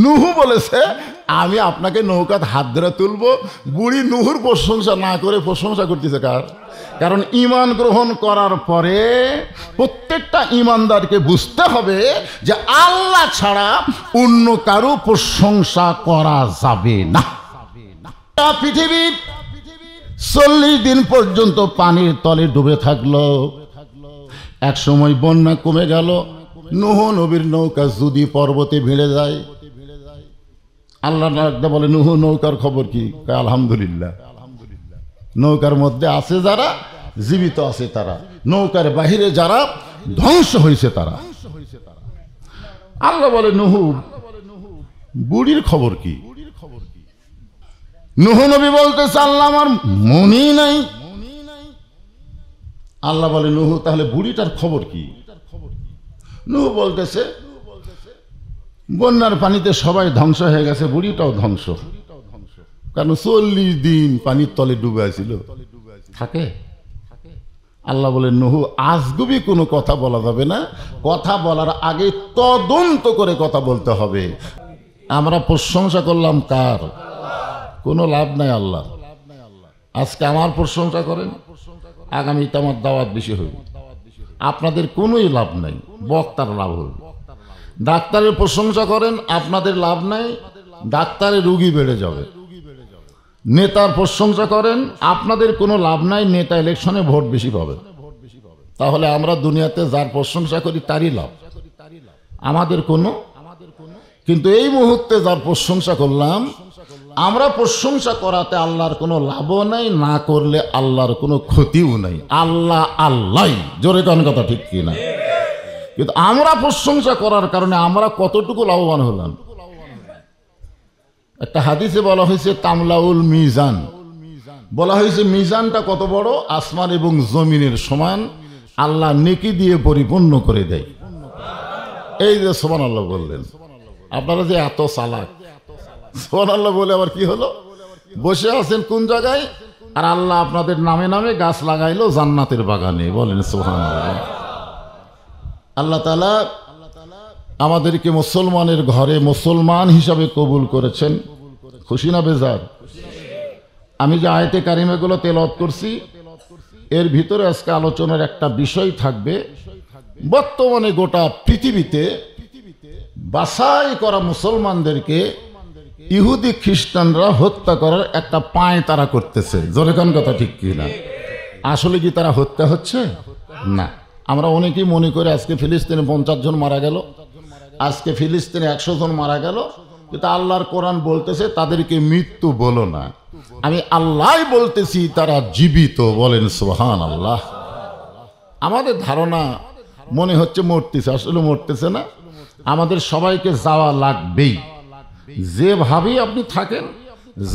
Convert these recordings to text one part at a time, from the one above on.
নুহু বলেছে আমি আপনাকে নৌকাতে হাত ধরে তুলবো। বুড়ি নুহুর প্রশংসা না করে প্রশংসা করতেছে কার? কারণ ঈমান গ্রহণ করার পরে প্রত্যেকটা ঈমানদারকে বুঝতে হবে যে আল্লাহ ছাড়া অন্য কারো প্রশংসা করা যাবে না। পৃথিবীর 40 দিন পর্যন্ত পানির তলে ডুবে থাকলো। এক সময় বন্যা কমে গেল। নূহ নবীর নৌকা যদি পর্বতে ভিড়ে যায়, আল্লাহ বলে নূহ নৌকার খবর কি? আলহামদুলিল্লাহ। নৌকার মধ্যে আছে যারা জীবিত আছে তারা, নৌকার বাহিরে যারা ধ্বংস হয়েছে তারা। আল্লাহ বলে নূহ বুড়ির খবর কি? নূহ নবী বলতেছে আল্লাহ আমার মনই নাই। আল্লাহ বলে নূহ তাহলে বুড়িটার খবর কি? নূহ বলতেছে বন্যার পানিতে সবাই ধ্বংস হয়ে গেছে, বুড়িটাও ধ্বংস। কারণ 40 দিন পানির তলে ডুবে আছিল থাকে। আল্লাহ বলে নূহ আজগুবি কোনো কথা বলা যাবে না, কথা বলার আগে তদন্ত করে কথা বলতে হবে। আমরা প্রশংসা করলাম কার? কোনো লাভ নাই আল্লাহ। আজকে আমার প্রশংসা করেন, আগামীতে আমার দাওয়াত বেশি হবে, আপনাদের কোনোই লাভ নাই, বক্তার লাভ হবে। ডাক্তারের প্রশংসা করেন, আপনাদের লাভ নাই, ডাক্তারের রুগী বেড়ে যাবে। নেতার প্রশংসা করেন, আপনাদের কোনো লাভ নাই, নেতা ইলেকশনে ভোট বেশি পাবে। তাহলে আমরা দুনিয়াতে যার প্রশংসা করি তারই লাভ, আমাদের কোনো। কিন্তু এই মুহূর্তে যার প্রশংসা করলাম, আমরা প্রশংসা করাতে আল্লাহর কোনো লাভও নাই, না করলে আল্লাহর কোনো ক্ষতিও নাই। আল্লাহ আল্লাহ, জোরে কোন কথা ঠিক কিনা? কিন্তু আমরা প্রশংসা করার কারণে আমরা কতটুকু লাভবান হলাম? একটা হাদিসে বলা হয়েছে তামলাউল মিজান, বলা হয়েছে মিজানটা কত বড়? আসমান এবং জমিনের সমান। আল্লাহ নেকি দিয়ে পরিপূর্ণ করে দেয়। এই যে সুবহানাল্লাহ বললেন, আপনারা যে এত চালাক, সুবহানাল্লাহ বলে আবার কি হলো? বসে আছেন কোন জায়গায়, আর আল্লাহ আপনাদের নামে নামে গাছ লাগাইলো জান্নাতের বাগানে। বলেন সুবহানাল্লাহ। আল্লাহ তাআলা আমাদেরকে মুসলমানের ঘরে মুসলমান হিসাবে কবুল করেছেন। খুশি না বেজার? আমি যে আয়াতে কারিমাগুলো তেলাওয়াত করছি, এর ভিতরে আজকে আলোচনার একটা বিষয় থাকবে। বর্তমানে গোটা পৃথিবীতে বাছাই করা মুসলমানদেরকে ইহুদি খ্রিস্টানরা হত্যা করার একটা পায় তারা করতেছে। জোরে কোন কথা ঠিক কিনা? আসলে কি তারা হত্যা হচ্ছে? না। আমরা অনেকেই মনে করি আজকে ফিলিস্তিনে 50 জন মারা গেল, আজকে ফিলিস্তিনে 100 জন মারা গেল, কিন্তু আল্লাহর কোরআন বলতেছে তাদেরকে মৃত্যু বলো না, আমি আল্লাহ বলতেছি তারা জীবিত। বলেন সুবহানাল্লাহ। আমাদের ধারণা মনে হচ্ছে মরতেছে, আসলে মরতেছে না। আমাদের সবাইকে যাওয়া লাগবেই, যেভাবেই আপনি থাকেন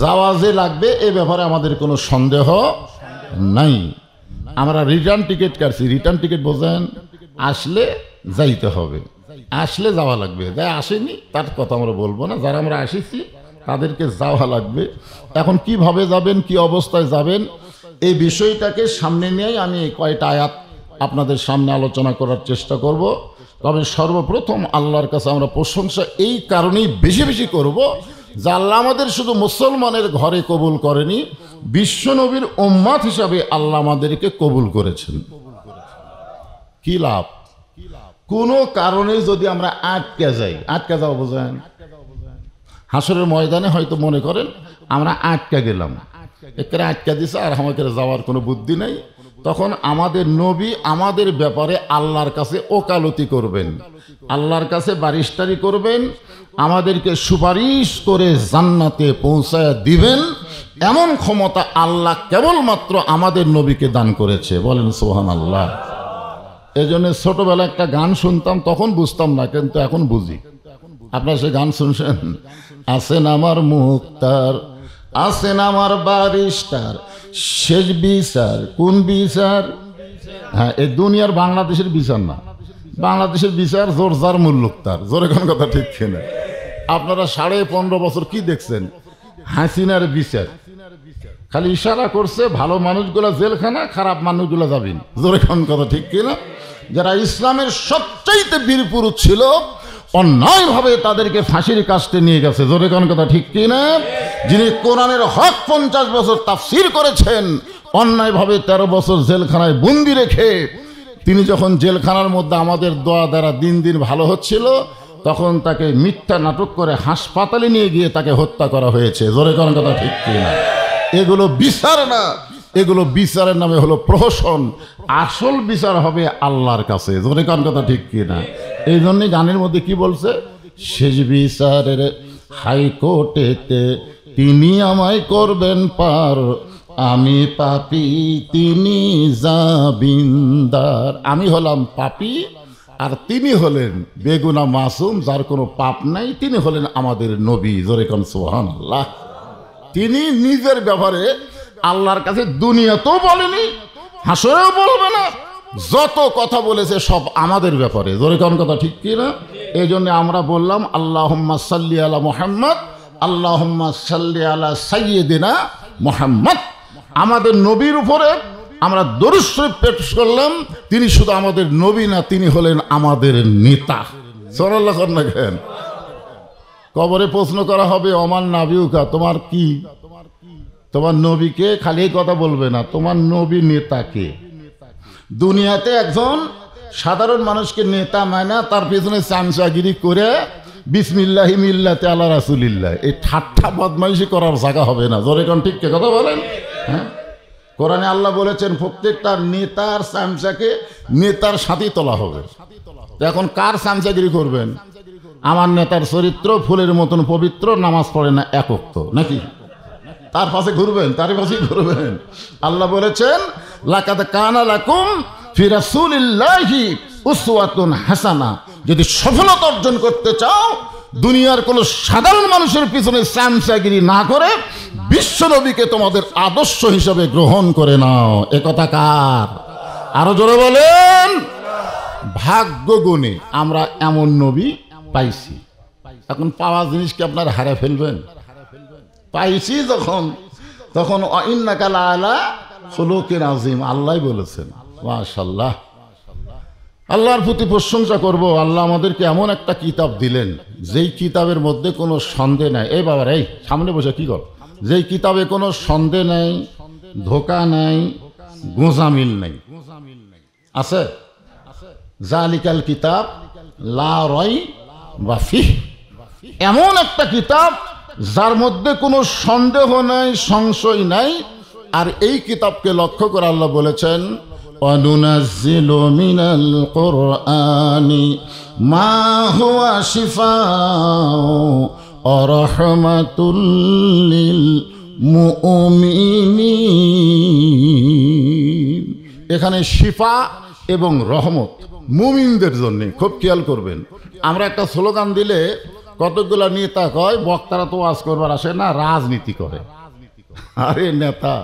যাওয়া যে লাগবে এ ব্যাপারে আমাদের কোনো সন্দেহ নাই। আমরা রিটার্ন টিকিট কাটছি, রিটার্ন টিকিট বোঝেন, আসলে যাইতে হবে, আসলে যাওয়া লাগবে। যাই আসেনি তার কথা আমরা বলবো না, যারা আমরা আসিছি তাদেরকে যাওয়া লাগবে। এখন কিভাবে যাবেন, কি অবস্থায় যাবেন, এই বিষয়টাকে সামনে নিয়েই আমি কয়টা আয়াত আপনাদের সামনে আলোচনা করার চেষ্টা করব। তবে সর্বপ্রথম আল্লাহর কাছে আমরা প্রশংসা এই কারণেই বেশি বেশি করব যে আল্লাহ আমাদের শুধু মুসলমানের ঘরে কবুল করেনি, বিশ্বনবীর উম্মত হিসাবে আল্লাহ আমাদেরকে কবুল করেছেন। কি লাভ? কোনো কারণে যদি আমরা আটকে যাই, আটকে যাওয়া বোঝেন, হাসরের ময়দানে হয়তো মনে করেন আমরা আটকে গেলাম, একে আটকে দিছে আর আমাদের যাওয়ার কোনো বুদ্ধি নেই, তখন আমাদের নবী আমাদের ব্যাপারে আল্লাহর কাছে ওকালতি করবেন, আল্লাহর কাছে বারিশটারি করবেন, আমাদেরকে সুপারিশ করে জান্নাতে পৌঁছায় দিবেন। এমন ক্ষমতা আল্লাহ কেবলমাত্র আমাদের নবীকে দান করেছে। বলেন সুবহানাল্লাহ। এই জন্য ছোটবেলায় একটা গান শুনতাম, তখন বুঝতাম না, কিন্তু এখন বুঝি। আপনারা সে গান শুনছেন? আছেন আমার মুক্তার, আছেন আমার বারিশটার, শেষ বিচার কোন বিচার? হ্যাঁ, এই দুনিয়ার বাংলাদেশের বিচার না, বাংলাদেশের বিচার জোরজার মুল্লুক তার। জোরে কোন কথা ঠিক কিনা? আপনারা 15.5 বছর কি দেখছেন? হাসিনার বিচার, খালি ইশারা করছে ভালো মানুষগুলা জেলখানা, খারাপ মানুষগুলা যাবেন। জোরে কোন কথা ঠিক কিনা? যারা ইসলামের সবচাইতে বীর পুরুষ ছিল অন্যায়ভাবে তাদেরকে ফাঁসির কাস্টে নিয়ে গেছে। জোরে কোন কথা ঠিক কি না? যিনি কোরআনের হক 50 বছর তাফসীর করেছেন, অন্যায়ভাবে 13 বছর জেলখানায় বন্দি রেখে তিনি যখন জেলখানার মধ্যে আমাদের দোয়া দ্বারা দিন দিন ভালো হচ্ছিল, তখন তাকে মিথ্যা নাটক করে হাসপাতালে নিয়ে গিয়ে তাকে হত্যা করা হয়েছে। জোরে কোন কথা ঠিক কি না? এগুলো বিচার না, এগুলো বিচারের নামে হলো প্রহসন। আসল বিচার হবে আল্লাহর কাছে। জোরে কোন কথা ঠিক কি না? এই জন্যই গানের মধ্যে কি বলছে, শেষ বিচারের হাইকোর্টেতে তিনি আমায় করবেন পার, আমি পাপী তিনি জামিনদার। আমি হলাম পাপী আর তিনি হলেন বেগুনা মাসুম, যার কোনো পাপ নাই, তিনি হলেন আমাদের নবী। জোরে কোন সুবহানাল্লাহ। তিনি নিজের ব্যাপারে আল্লাহর কাছে দুনিয়াতেও বলেনি, হাসরেও বলবে না, যত কথা বলেছে সব আমাদের ব্যাপারে। জোরে কোন কথা ঠিক কি না? এই জন্য আমরা বললাম আল্লাহুম্মা সাল্লি আলা মুহাম্মদ, আল্লাহুম্মা সাল্লি আলা সাইয়্যিদিনা মুহাম্মদ। আমাদের নবীর উপরে আমরা দরুদ শরীফ পেশ করলাম। তিনি শুধু আমাদের নবী না, তিনি হলেন আমাদের নেতা। সাল্লাল্লাহু আলাইহি ওয়াসাল্লাম। কবরে প্রশ্ন করা হবে, ওমান নাবিউকা, তোমার কি? তোমার নবীকে খালি এই কথা বলবে না, তোমার নবী নেতাকে। দুনিয়াতে একজন সাধারণ মানুষকে নেতা মানা, তার পেছনে চামচাগিরি করে বিসমিল্লাহি মিল্লাতে আলা রাসূলিল্লাহ, এই ঠাট্টা বদমাইশি করার জায়গা হবে না। জোরে কোন ঠিক কথা বলেন? হ্যাঁ, কোরআনে আল্লাহ বলেছেন প্রত্যেকটা নেতার চামচাকে নেতার সাথেই তোলা হবে। এখন কার চামচাগিরি করবেন? আমার নেতার চরিত্র ফুলের মতন পবিত্র, নামাজ পড়ে না এক ওয়াক্ত, নাকি তার পাশে ঘুরবেন? তার পাশেই ঘুরবেন। আল্লাহ বলেছেন লাকাদ কানা লাকুম ফি রাসূলিল্লাহি উসওয়াতুন হাসানা। যদি সফলতা অর্জন করতে চাও, দুনিয়ার কোন সাধারণ মানুষের পিছনে চামচাগিরি না করে বিশ্ব নবীকে তোমাদের আদর্শ হিসাবে গ্রহণ করে নাও। একথা কার? আরো জোরে বলেন। ভাগ্য গুণে আমরা এমন নবী পাইছি। এখন পাওয়া জিনিসকে আপনার হারিয়ে ফেলবেন? পাইছি যখন, তখন ইন্নাকা লাআলা খুলুকিন আযীম আল্লাহ বলেছেন। মাশাআল্লাহ, আল্লাহর প্রতি প্রশংসা করব। আল্লাহ আমাদেরকে এমন একটা কিতাব দিলেন, যেই কিতাবের মধ্যে কোনো সন্দেহ নাই। এই বাবার, এই সামনে বসে কি কর? যেই কিতাবে কোনো সন্দেহ নাই, ধোঁকা নাই, গোঁজামিল নাই। আছে? জালিকাল কিতাব লা রাইবা ফিহ। এমন একটা কিতাব যার মধ্যে কোনো সন্দেহ নাই, সংশয় নাই। আর এই কিতাবকে লক্ষ্য করে আল্লাহ বলেছেন ওয়ানুনাজ্জিলু মিনাল কুরআনি মা হুয়া শিফাউ ওয়া রাহমাতুল লিল মুমিনিন। এখানে শিফা এবং রহমত মুমিনদের জন্য। খুব খেয়াল করবেন, আমরা একটা স্লোগান দিলে কতগুলো নেতা কয় বক্তারা তো ওয়াজ করবার আসে না, রাজনীতি করে। আরে নেতা,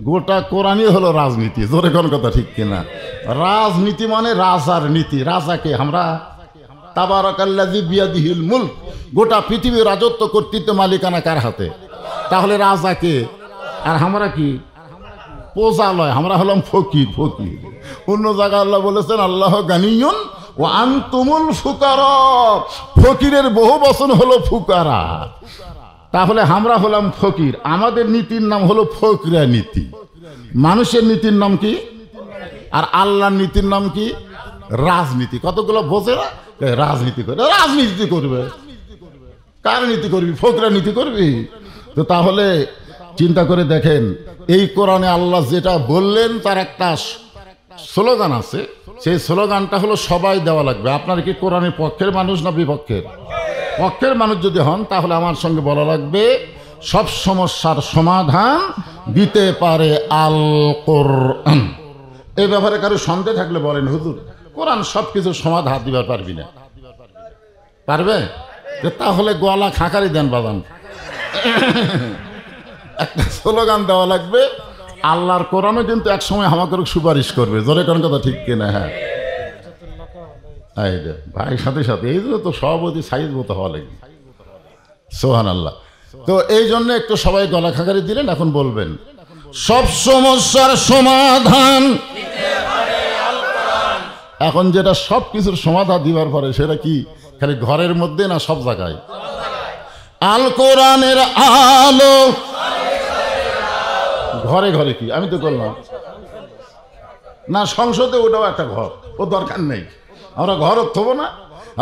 গোটা কোরআনই হলো রাজনীতি। জোরে কোন কথা ঠিক কিনা? রাজনীতি মানে রাজার নীতি। রাজাকে আমরা তাবারাকাল্লাযী বিয়াদিহিল মুলক, গোটা পৃথিবীর রাজত্ব কর্তৃত্ব মালিকানা কার হাতে? তাহলে রাজাকে। আর আমরা কি? পোজালয়। আমরা হলাম ফকির। ফকির। অন্য জায়গায় আল্লাহ বলেছেন আল্লাহ গানিয়ুন ওয়া আনতুমুল ফুকারা। ফকিরের বহু বচন হলো ফুকারা। তাহলে আমরা হলাম ফকির। আমাদের নীতির নাম হলো ফকরা নীতি। মানুষের নীতির নাম কি? আর আল্লাহর নীতির নাম কি? রাজনীতি। কতগুলো বোঝে না? রাজনীতি করে। রাজনীতি করবে কার নীতি করবি? ফকরা নীতি করবি? তো তাহলে চিন্তা করে দেখেন, এই কোরআনে আল্লাহ যেটা বললেন তার একটা স্লোগান আছে। সেই স্লোগানটা হলো সবাই দেওয়া লাগবে। আপনার কি কোরআনের পক্ষের মানুষ না বিপক্ষের? পক্ষের মানুষ যদি হন তাহলে আমার সঙ্গে বলা লাগবে সব সমস্যার সমাধান দিতে পারে আল কোরআন। এই ব্যাপারে কারো সন্দেহ থাকলে বলেন হুজুর কোরআন সব কিছু সমাধান দিবার পারবি না। পারবে? তাহলে গলা খাঁকারি দেন বাবান। একটা স্লোগান দেওয়া লাগবে, আল্লাহর কোরআনও কিন্তু এক সময় আমাকে সুপারিশ করবে। জোরে কোন কথা ঠিক কিনা? হ্যাঁ ভাই, সাথে সাথে এই জন্য তো সভাপতি সাইজ মতো হওয়া লাগবে। সুবহানাল্লাহ। তো এই জন্য একটু সবাই গলা খাঁকারি দিলেন। এখন বলবেন সব সমস্যার সমাধান। এখন যেটা সব কিছুর সমাধান দিবার পরে সেটা কি? খালি ঘরের মধ্যে না সব জায়গায়? আল কোরআনের আলো ঘরে ঘরে কি আমি তো করলাম না, সংসদে ওটাও একটা ঘর, ও দরকার নেই। আমরা ঘর থব না,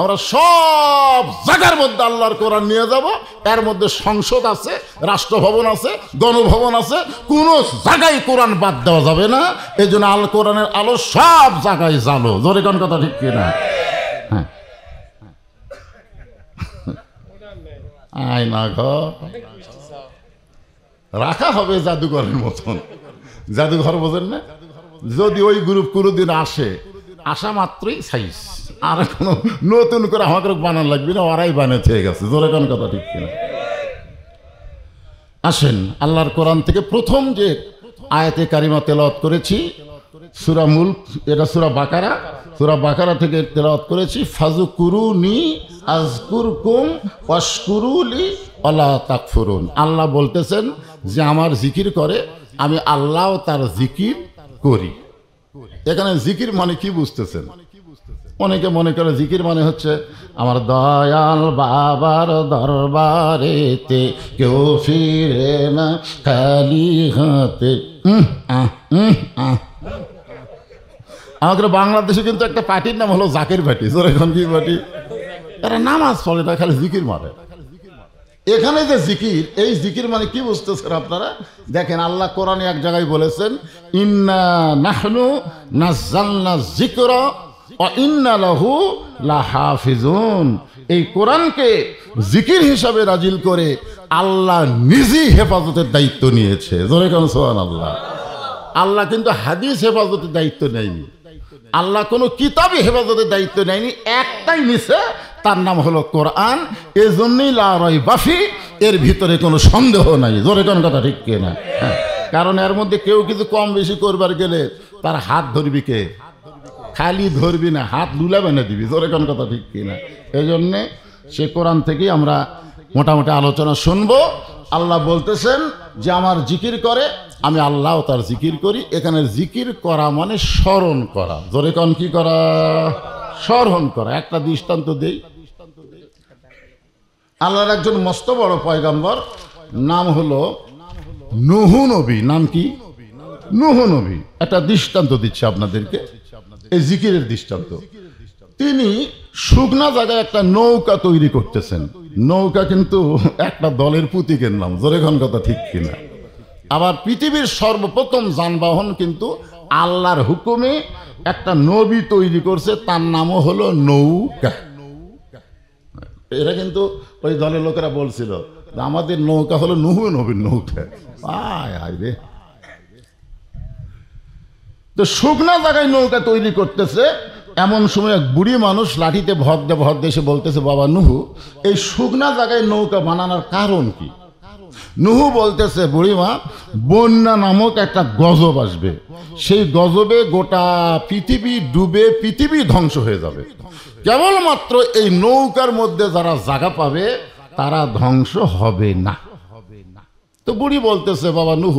আমরা সব জায়গার মধ্যে আল্লাহর কোরআন নিয়ে যাব। এর মধ্যে সংসদ আছে, রাষ্ট্রভবন আছে, গণভবন আছে, কোনো জায়গায় কোরআন বাদ দেওয়া যাবে না। এই জন্য আল কোরআনের আলো সব জায়গায় জ্বালো। জোরে কোন কথা ঠিক কিনা? হ্যাঁ, আয়না ঘর রাখা হবে জাদুঘরের মতন। জাদুঘর বোঝেন না? যদি ওই গ্রুপ কোনোদিন আসে, আসা মাত্রই সাইজ, আর কোনো নতুন করে আমাকে বানানো লাগবে না, ওরাই বানিয়ে থেকে গেছে। জোরে কোন কথা ঠিক কিনা? আসেন, আল্লাহর কোরআন থেকে প্রথম যে আয়াতে কারিমা তেলাওয়াত করেছি সূরা মুলক, এটা সূরা বাকারা। সূরা বাকারা থেকে তেলাওয়াত করেছি, ফাযকুরুনি আযকুরকুম ওয়াশকুরুলি ওয়ালা তাকফুরুন। আল্লাহ বলতেছেন যে আমার জিকির করে, আমি আল্লাহও তার জিকির করি। এখানে জিকির মানে কি বুঝতেছেন? অনেকে মনে করে জিকির মানে হচ্ছে আমার দয়াল বাবার দরবারেতে কেউ ফিরে না খালি হাতে। আমাদের বাংলাদেশে কিন্তু একটা পার্টির নাম হলো জাকির পার্টি। এখন কি পার্টি? এরা নামাজ পড়ে না, খালি জিকির মারে। এখানে যে জিকির, এই জিকির মানে কি বুঝতেছেন আপনারা? দেখেন, আল্লাহ কোরআনে এক জায়গায় বলেছেন, ইন্না নাহনু নাযালনা যিকরা ওয়া ইন্না লাহু লাহাফিজুন। এই কোরআনকে জিকির হিসাবে নাজিল করে আল্লাহ নিজেই হেফাজতের দায়িত্ব নিয়েছে। জোরে কোন সুবহানাল্লাহ। আল্লাহ কিন্তু হাদিস হেফাজতের দায়িত্ব নেয়নি, আল্লাহ কোনো কিতাবই হেফাজতের দায়িত্ব নেয়নি, একটাই নিছে, তার নাম হলো কোরআন। এজন্যই লা রাইবা ফি, এর ভিতরে কোনো সন্দেহ নাই। জোরে কোন কথা ঠিক কিনা? হ্যাঁ, কারণ এর মধ্যে কেউ কিছু কম বেশি করবার গেলে তার হাত ধরবি কে? খালি ধরবি না, হাত লুলাবে না দিবি। জোরে কোন কথা ঠিক কিনা? এই জন্যে সে কোরআন থেকেই আমরা মোটামুটি আলোচনা শুনবো। আল্লাহ বলতেছেন যে আমার জিকির করে, আমি আল্লাহ তার জিকির করি। এখানে জিকির করা মানে স্মরণ করা। জোরে কোন কি করা? স্মরণ করা। একটা দৃষ্টান্ত দেই। আল্লাহর একজন মস্ত বড় পয়গম্বর, নাম হলো নূহ নবী। নাম কি? নূহ নবী। একটা দৃষ্টান্ত দিচ্ছে আপনাদেরকে, এই জিকিরের দৃষ্টান্ত। তিনি শুকনা জায়গায় একটা নৌকা তৈরি করতেছেন। নৌকা কিন্তু একটা দলের প্রতীকের নাম। জোরে কোন কথা ঠিক কিনা? আবার পৃথিবীর সর্বপ্রথম যানবাহন কিন্তু আল্লাহর হুকুমে একটা নবী তৈরি করছে, তার নামও হলো নৌকা। এরা কিন্তু ওই দলের লোকেরা বলছিল আমাদের নৌকা হলো নূহ নবীর নৌকা। আয় আয় রে, তো শুকনা জায়গায় নৌকা তৈরি করতেছে। এমন সময় এক বুড়ি মানুষ লাঠিতে ভর দিয়ে এসে বলতেছে, বাবা নূহ, এই শুকনা জায়গায় নৌকা বানানোর কারণ কি? নূহ বলতেছে, বুড়িমা, বন্যা নামক একটা গজব আসবে, সেই গজবে গোটা পৃথিবী ডুবে পৃথিবী ধ্বংস হয়ে যাবে। কেবলমাত্র এই নৌকার মধ্যে যারা জায়গা পাবে তারা ধ্বংস হবে না। তো বুড়ি বলতেছে, বাবা নূহ,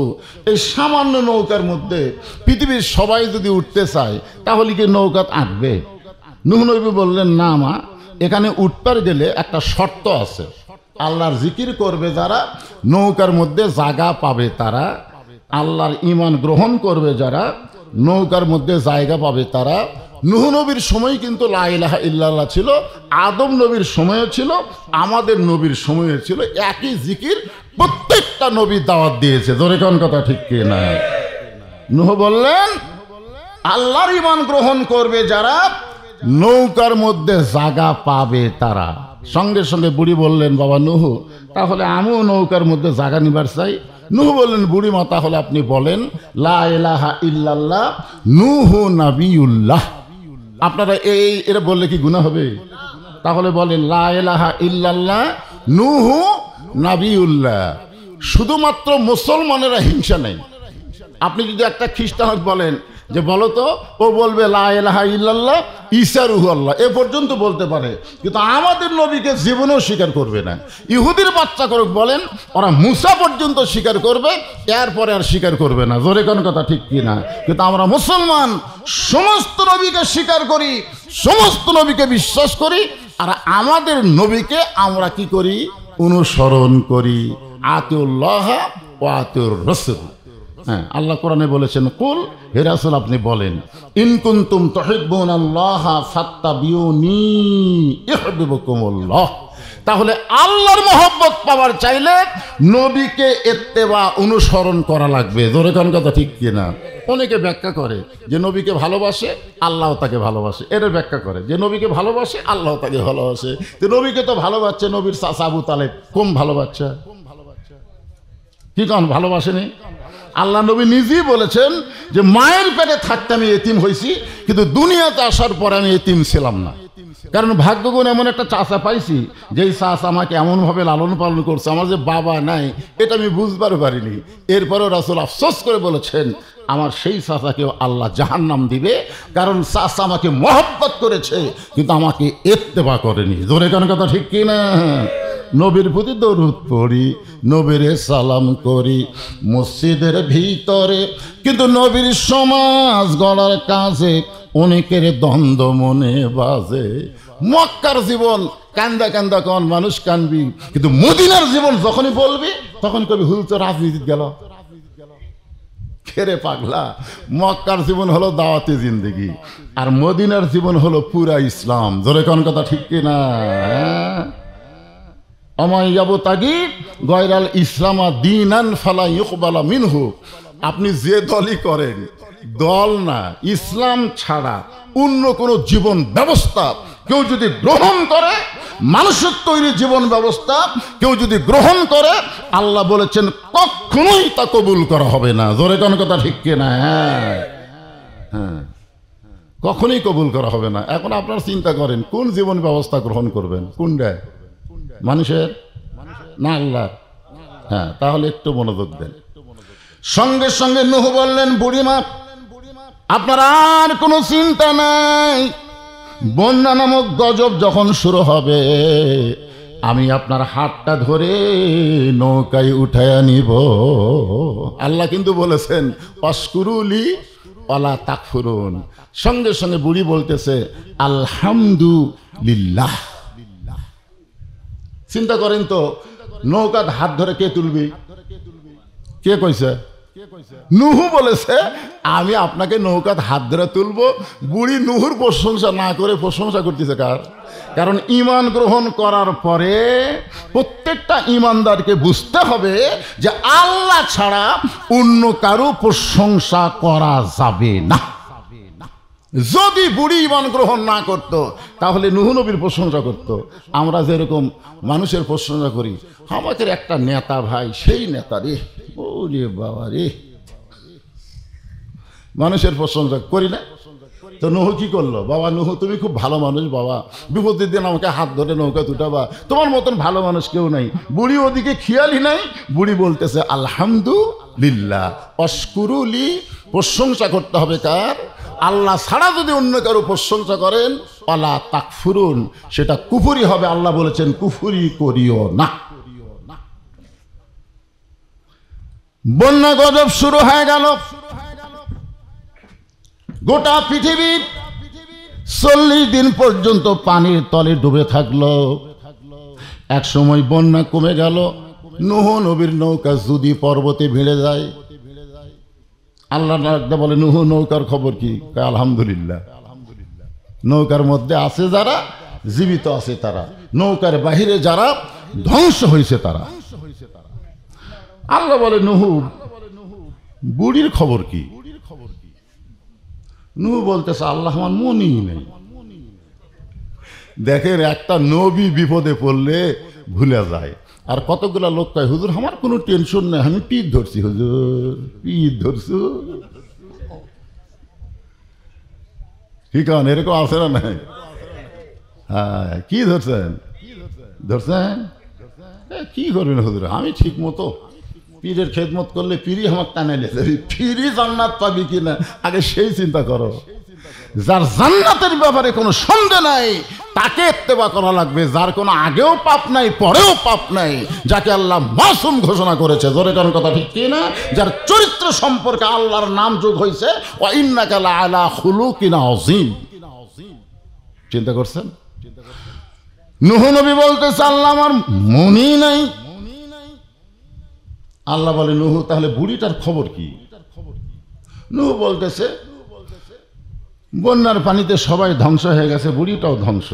এই সামান্য নৌকার মধ্যে পৃথিবীর সবাই যদি উঠতে চায় তাহলে কি নৌকা আঁটবে? নূহ নবী বললেন, না মা, এখানে উঠবার গেলে একটা শর্ত আছে। আল্লাহর জিকির করবে যারা, নৌকার মধ্যে জায়গা পাবে তারা, আল্লাহর ঈমান গ্রহণ করবে যারা, নৌকার মধ্যে জায়গা পাবে তারা। নূহ নবীর সময় কিন্তু লা ইলাহা ইল্লাল্লাহ ছিল, আদম নবীর সময়ও ছিল, আমাদের নবীর সময়ও ছিল। একই জিকির প্রত্যেকটা নবী দাওয়াত দিয়েছে। জোরে কোন কথা ঠিক কি না? নূহ বললেন, আল্লাহর ঈমান গ্রহণ করবে যারা, নৌকার মধ্যে জায়গা পাবে তারা। সঙ্গে সঙ্গে বুড়ি বললেন, বাবা নূহ, তাহলে আমিও নৌকার মধ্যে জায়গা নিবার চাই। নূহ বললেন, বুড়িমা, তাহলে আপনি বলেন লা ইলাহা ইল্লাল্লাহ নূহ নাবিউল্লাহ। আপনারা এটা বললে কি গুনাহ হবে? তাহলে বলেন লা ইলাহা ইল্লাল্লাহ নূহ নাবিউল্লাহ। শুধুমাত্র মুসলমানেরা হিংসা নেই। আপনি যদি একটা খ্রিস্টান বলেন যে বলো তো, ও বলবে লা ইলাহা ইল্লাল্লাহ ঈসা রূহুল্লাহ, এ পর্যন্ত বলতে পারে, কিন্তু আমাদের নবীকে জীবনেও স্বীকার করবে না। ইহুদির বাচ্চা করে বলেন, ওরা মুসা পর্যন্ত স্বীকার করবে, এরপরে আর স্বীকার করবে না। জোরে কোন কথা ঠিক কি না? কিন্তু আমরা মুসলমান সমস্ত নবীকে স্বীকার করি, সমস্ত নবীকে বিশ্বাস করি, আর আমাদের নবীকে আমরা কি করি? অনুসরণ করি। আতিউল্লাহ ওয়া আতিউর রাসূল। হ্যাঁ, আল্লাহ কোরআনে বলেছেন, কুল, হে রাসূল আপনি বলেন, ইন কুনতুম তুহিব্বুনাল্লাহ ফাত্তাবিউনি ইউহিব্বুকুমুল্লাহ। তাহলে আল্লাহর মহব্বত পাওয়ার চাইলে নবীকে ইত্তেবা অনুসরণ করা লাগবে। জোরে কোন কথা ঠিক কিনা? অনেকে ব্যাখ্যা করে যে নবীকে ভালোবাসে আল্লাহ তাকে ভালোবাসে, এর ব্যাখ্যা করে যে নবীকে ভালোবাসে আল্লাহ তাকে ভালোবাসে। তো নবীকে তো ভালোবাসছে নবীর চাচা আবু তালেব, কম ভালোবাসছে কি কারণ ভালোবাসেনি? আল্লাহ নবী নিজেই বলেছেন যে মায়ের পেটে থাকতে আমি এতিম হয়েছি, কিন্তু দুনিয়াতে আসার পরে আমি এতিম ছিলাম না। কারণ ভাগ্যগুণ এমন একটা চাচা পাইছি যেই চাচা আমাকে এমনভাবে লালন পালন করছে, আমার যে বাবা নাই এটা আমি বুঝবার পারিনি। এরপরেও রাসূল আফসোস করে বলেছেন, আমার সেই চাচাকেও আল্লাহ জাহান্নাম দিবে, কারণ চাচা আমাকে মহব্বত করেছে কিন্তু আমাকে ইত্তেবা করেনি। জোরে কোন কথা ঠিক কিনা? নবীর প্রতি দরুদ পড়ি, নবীরে সালাম করি মসজিদের ভিতরে, কিন্তু নবীর সমাজ গড়ার কাজে অনেকের দ্বন্দ্ব মনে বাজে। মক্কার জীবন কান্দা কান্দা কন মানুষ কানবি, কিন্তু মদিনার জীবন যখনই বলবি তখন কবি হুল তো রাজনীতি গেল। খেরে পাগলা, মক্কার জীবন হলো দাওয়াতি জিন্দেগি, আর মদিনার জীবন হলো পুরা ইসলাম। জোরে কোন কথা ঠিক কিনা? আমাইয়াবতাগি গয়রাল ইসলামা দীনান ফালা ইউকবালা মিনহু। আপনি যে দলই করেন, দল না, ইসলাম ছাড়া অন্য কোনো জীবন ব্যবস্থা কেউ যদি গ্রহণ করে, মানুষের তৈরি জীবন ব্যবস্থা কেউ যদি গ্রহণ করে, আল্লাহ বলেছেন কখনোই তা কবুল করা হবে না। জোরে কোন কথা ঠিক কিনা? হ্যাঁ, কখনোই কবুল করা হবে না। এখন আপনারা চিন্তা করেন কোন জীবন ব্যবস্থা গ্রহণ করবেন? কোনটা? মানুষের না আল্লাহ? হ্যাঁ, তাহলে একটু মনোযোগ দেন। সঙ্গে সঙ্গে নূহ বললেন, বুড়িমা আপনার আর কোনো চিন্তা নাই, বন্যা নামক গজব যখন শুরু হবে আমি আপনার হাতটা ধরে নৌকায় উঠায়া নিব। আল্লাহ কিন্তু বলেছেন ওয়াশকুরুলি ওয়ালা তাকফুরুন। সঙ্গে সঙ্গে বুড়ি বলতেছে আলহামদুলিল্লাহ। চিন্তা করেন তো, নৌকার হাত ধরে কে তুলবি? কে কইছে? নূহ বলেছে আমি আপনাকে নৌকার হাত ধরে তুলবো। বুড়ি নূহুর প্রশংসা না করে প্রশংসা করতেছে কার? কারণ ঈমান গ্রহণ করার পরে প্রত্যেকটা ঈমানদারকে বুঝতে হবে যে আল্লাহ ছাড়া অন্য কারো প্রশংসা করা যাবে না। যদি বুড়ি ঈমান গ্রহণ না করত তাহলে নূহ নবীর প্রশংসা করত। আমরা যেরকম মানুষের প্রশংসা করি, আমাদের একটা নেতা ভাই, সেই নেতা রে, ওরে বাবা রে, মানুষের প্রশংসা করি না। তো নূহ কি করলো? বাবা নূহ তুমি খুব ভালো মানুষ বাবা, বিপদের দিন আমাকে হাত ধরে নৌকা তুটাবা, তোমার মতন ভালো মানুষ কেউ নাই। বুড়ি ওদিকে খেয়ালই নাই, বুড়ি বলতেছে আলহামদুলিল্লাহ। অশকুরুলি, প্রশংসা করতে হবে কার? আল্লাহ ছাড়া যদি অন্য কারো প্রশংসা করেন ওয়ালা তাকফুরুন, সেটা কুফরি হবে। আল্লাহ বলেছেন কুফরি করিও না। বন্যা গজব শুরু হয়ে গেল, গোটা পৃথিবী 40 দিন পর্যন্ত পানির তলে ডুবে থাকলো। এক সময় বন্যা কমে গেল, নূহ নবীর নৌকা যদি পর্বতে ভিড়ে যায়, আল্লাহ বলে নূহ নৌকার খবর কি? আলহামদুলিল্লাহ। নৌকার মধ্যে আছে যারা জীবিত আছে তারা, নৌকার বাহিরে যারা ধ্বংস হয়েছে তারা। আল্লাহ বলে নূহ বুড়ির খবর কি? নূহ বলতেছে আল্লাহ আমার মনই নেই। দেখেন একটা নবী বিপদে পড়লে ভুলে যায়, আর কতগুলা লোক কয় হুজুর আমার কোনো টেনশন নেই, আমি পিঠ ধরছি। হুজুর পিঠ ধরছু? ঠিক আছে, এরকম আছে না নাই? হ্যাঁ, কি ধরছেন? ধরছেন কি করবেন হুজুর? আমি ঠিক মতো পীরের খেদমত করলে পীরই আমার টানাইলে যাবি, পীরই জান্নাত পাবি কিনা আগে সেই চিন্তা করো। যার জান্নাতের ব্যাপারে কোনো সন্দেহ নাই তাকে ইত্তেবা করা লাগবে, যার কোনো আগেও পাপ নাই পরেও পাপ নাই, যাকে আল্লাহ মাসুম ঘোষণা করেছে। জোরে কারণ কথা ঠিক কিনা? যার চরিত্র সম্পর্কে আল্লাহর নাম যোগ হয়েছে ওয়া ইন্নাকা লাআলা খুলুকিন আযীম। চিন্তা করছেন? নূহ নবী বলতেছে আল্লাহ আমার মনই নাই। আল্লাহ বলে নূহ তাহলে বুড়িটার খবর কি? নূহ বলতেছে বন্যার পানিতে সবাই ধ্বংস হয়ে গেছে, বুড়িটাও ধ্বংস,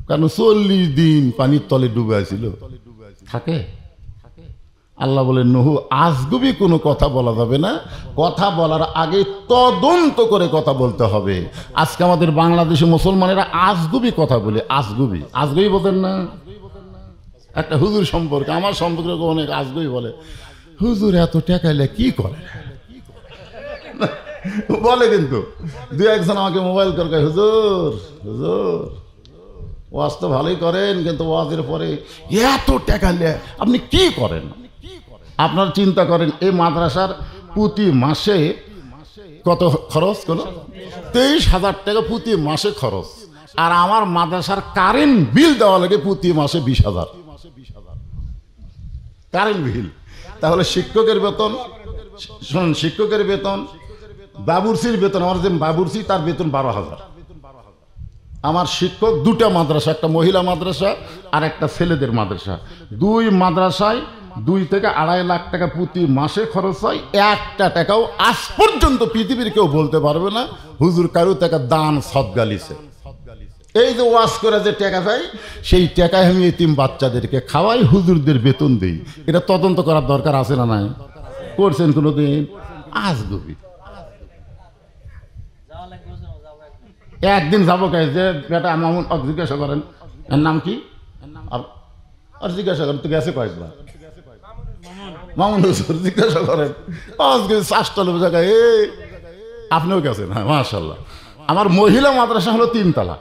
কারণ 40 দিন পানির তলে ডুবে আছিল। থাকে আল্লাহ বলে নূহ আজগুবি কোনো কথা বলা যাবে না, কথা বলার আগে তদন্ত করে কথা বলতে হবে। আজকে আমাদের বাংলাদেশি মুসলমানেরা আজগুবি কথা বলে, আজগুবি আজগুবি বোঝেন না? একটা হুজুর সম্পর্কে, আমার সম্পর্কে অনেক আজগুবি বলে, হুজুর এত টাকাইলে কি করে বলে, কিন্তু দু একজন আমাকে মোবাইল করে হুজুর হুজুর ওয়াজ তো ভালোই করেন, কিন্তু ওয়াজের পরে এত টাকাইলে আপনি কি করেন? আপনার চিন্তা করেন এই মাদ্রাসার প্রতি মাসে কত খরচ? কোনো 23,000 টাকা প্রতি মাসে খরচ, আর আমার মাদ্রাসার কারেন্ট বিল দেওয়া লাগে প্রতি মাসে 20,000 কারেন্ট বিল। তাহলে শিক্ষকের বেতন, শুনুন, শিক্ষকের বেতন, বাবুর্চির বেতন, আমার যে বাবুর্চি তার বেতন 12,000। আমার শিক্ষক দুটা মাদ্রাসা, একটা মহিলা মাদ্রাসা আর একটা ছেলেদের মাদ্রাসা, দুই মাদ্রাসায় 2 থেকে 2.5 লাখ টাকা প্রতি মাসে খরচ হয়। একটা টাকাও আজ পর্যন্ত পৃথিবীর কেউ বলতে পারবে না হুজুর কারো টাকা দান সদকা লিছে। এই যে ওয়াজ করে যে টাকা পাই, সেই টাকায় আমি এতিম বাচ্চাদেরকে খাওয়াই, হুজুরদের বেতন দিই। এটা তদন্ত করার দরকার আছে না নাই? করছেন কোনোদিন? আজগুবি। একদিন যাবো কে যে বেটা মামুন জিজ্ঞাসা করেন এর নাম কি, আর জিজ্ঞাসা করেন তো গেছে কয়েকবার মামুন হুজুর জিজ্ঞাসা করেন আজকে 4 জায়গায় আপনিও গেছেন? হ্যাঁ মাশাআল্লাহ। আমার মহিলা মাদ্রাসা হলো 3 তলা।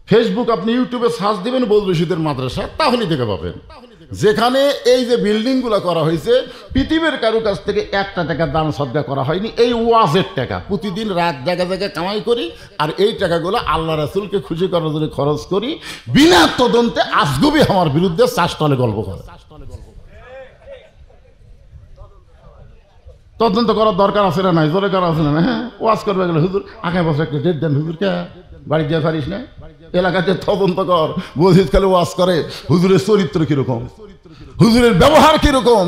ফেসবুক আপনি ইউটিউবে সার্চ দিবেন বদরুল রশিদের মাদ্রাসা, তাহলেই দেখে পাবেন। যেখানে এই যে বিল্ডিংগুলো করা হয়েছে, পৃথিবীর কারো কাছ থেকে একটা টাকা দান সদকা করা হয়নি। এই ওয়াজের টাকা প্রতিদিন রাত জায়গা জায়গায় কামাই করি, আর এই টাকাগুলো আল্লাহ রাসূলকে খুশি করার জন্য খরচ করি। বিনা তদন্তে আজগুবি আমার বিরুদ্ধে 4 তলে গল্প করে। তদন্ত করার দরকার আছে না নাই? জোরে করা আছে না? হ্যাঁ, ওয়াজ করবে গেলে হুজুর আগে বছর একটা ডেট দেন, হুজুর কে বাড়ি দিয়ে পারিস না? এলাকাতে তদন্ত কর, বলছিস খালি ওয়াজ করে। হুজুরের চরিত্র কিরকম, হুজুরের ব্যবহার কিরকম,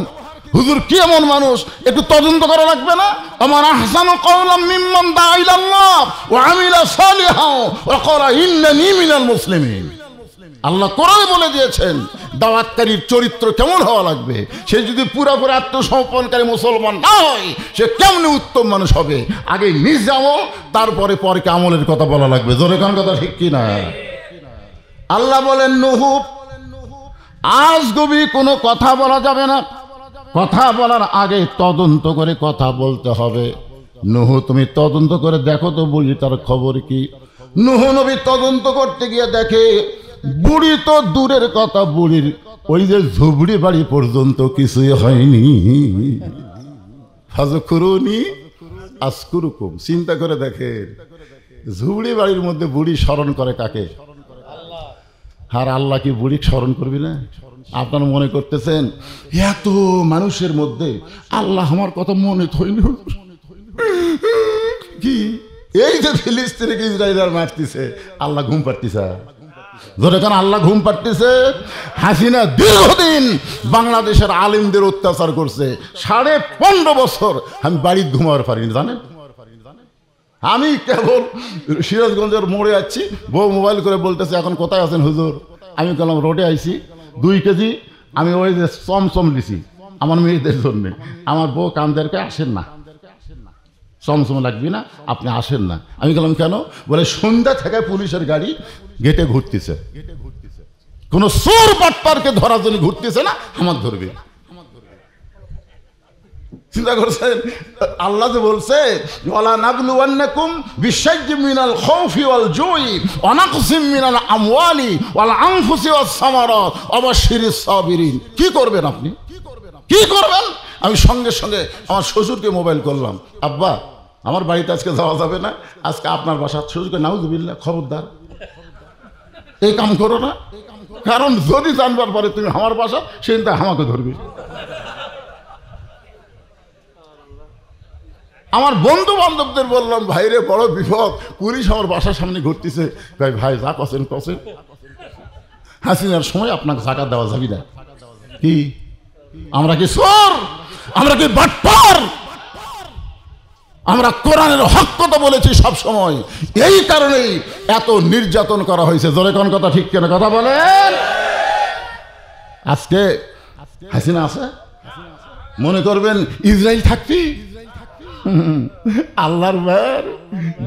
হুজুর কি এমন মানুষ, একটু তদন্ত করা লাগবে না? আমার আহসানু কওলাম মিম্মান দাআ ইলাল্লাহ ওয়া আমিলা সালিহান ওয়া ক্বালা ইন্নানী মিনাল মুসলিমিন। আল্লাহ কোরআনে বলে দিয়েছেন দাওয়াতকারীর চরিত্র কেমন হওয়া লাগবে। সে যদি পুরোপুরি আত্মসমর্পণকারী মুসলমান না হয়, সে কেমনে উত্তম মানুষ হবে? আগে নিজ আমল, তারপরে পরকে আমলের কথা বলা লাগবে। জোরে কোন কথা ঠিক কি না? আল্লাহ বলেন নূহ আজগুবি কোনো কথা বলা যাবে না, কথা বলার আগে তদন্ত করে কথা বলতে হবে। নূহ তুমি তদন্ত করে দেখো তো বুড়ি তার খবর কি। নূহ নবী তদন্ত করতে গিয়ে দেখে বুড়ি তো দূরের কথা, বুড়ির ওই যে ঝুবড়ি বাড়ি পর্যন্ত কিছুই হয়নি। ফাযকুরুনি আযকুরুকুম। চিন্তা করে দেখেন, ঝুবড়ি বাড়ির মধ্যে বুড়ি স্মরণ করে কাকে? আর আল্লাহ কি বুড়ি স্মরণ করবি না? আপনারা মনে করতেছেন এত মানুষের মধ্যে আল্লাহ আমার কথা মনে থইনি কি? এই যে ফিলিস্তিনিকে ইসরায়েল মারতেছে, আল্লাহ ঘুম পাড়তেছে? ধরে কেন আল্লাহ ঘুম পাড়তেছে? হাসিনা দীর্ঘদিন বাংলাদেশের আলেমদের অত্যাচার করছে। 15.5 বছর আমি বাড়িতে ঘুমাবার পারিনি, জানেন? আমি কেবল সিরাজগঞ্জের মোড়ে আছি, বউ মোবাইল করে বলতেছে এখন কোথায় আছেন হুজুর? আমি বললাম রোডে আইছি, 2 কেজি আমি ওই যে চমচম দিছি আমার মেয়েদের জন্য। আমার বউ কামদেরকে আসেন না, চমচম লাগবে না, আপনি আসেন না। আমি বললাম কেন? বলে সন্ধ্যা থেকে পুলিশের গাড়ি গেটে ঘুরতেছে, কোন চোর বাটপারকে ধরার জন্য ঘুরতেছে না, আমার ধরবে। চিন্তা করছেন? আল্লাহ যে বলছে ওয়ালা নাবলুওয়ান্নাকুম বিশাইয়্যিম মিনাল খাউফি ওয়াল জুই ওয়া নাকসিম মিনাল আমওয়ালি ওয়াল আনফুসি ওয়াস সামারাত ওয়া বাশশিরিস সাবিরিন। কি করবেন আপনি? কি করবেন? আমি সঙ্গে সঙ্গে আমার শ্বশুরকে মোবাইল করলাম, আব্বা আমার বাড়িতে আজকে যাওয়া যাবে না, আজকে আপনার বাসা। শ্বশুরকে নাউজুবিল্লাহ, খবরদার এই কাম করো না, কারণ যদি জানবার পরে তুমি আমার বাসা, সেদিন আমাকে ধরবে। আমার বন্ধু বান্ধবদের বললাম ভাইরে বড় বিপদ, পুলিশ আমার বাসার সামনে ঘুরতেছে। ভাই ভাই যা কছেন কছেন, হাসিনার সময় আপনাকে জাকাত দেওয়া যাবে না। কি আমরা কি চোর? আমরা কি বাটপার? আমরা কোরআনের হক কথা বলেছি সব সময়, এই কারণেই এত নির্যাতন করা হয়েছে। জোরে কোন কথা ঠিক কেন কথা বলেন? আজকে হাসিনা আছে, মনে করবেন ইসরায়েল থাকবি। আল্লাহর বার,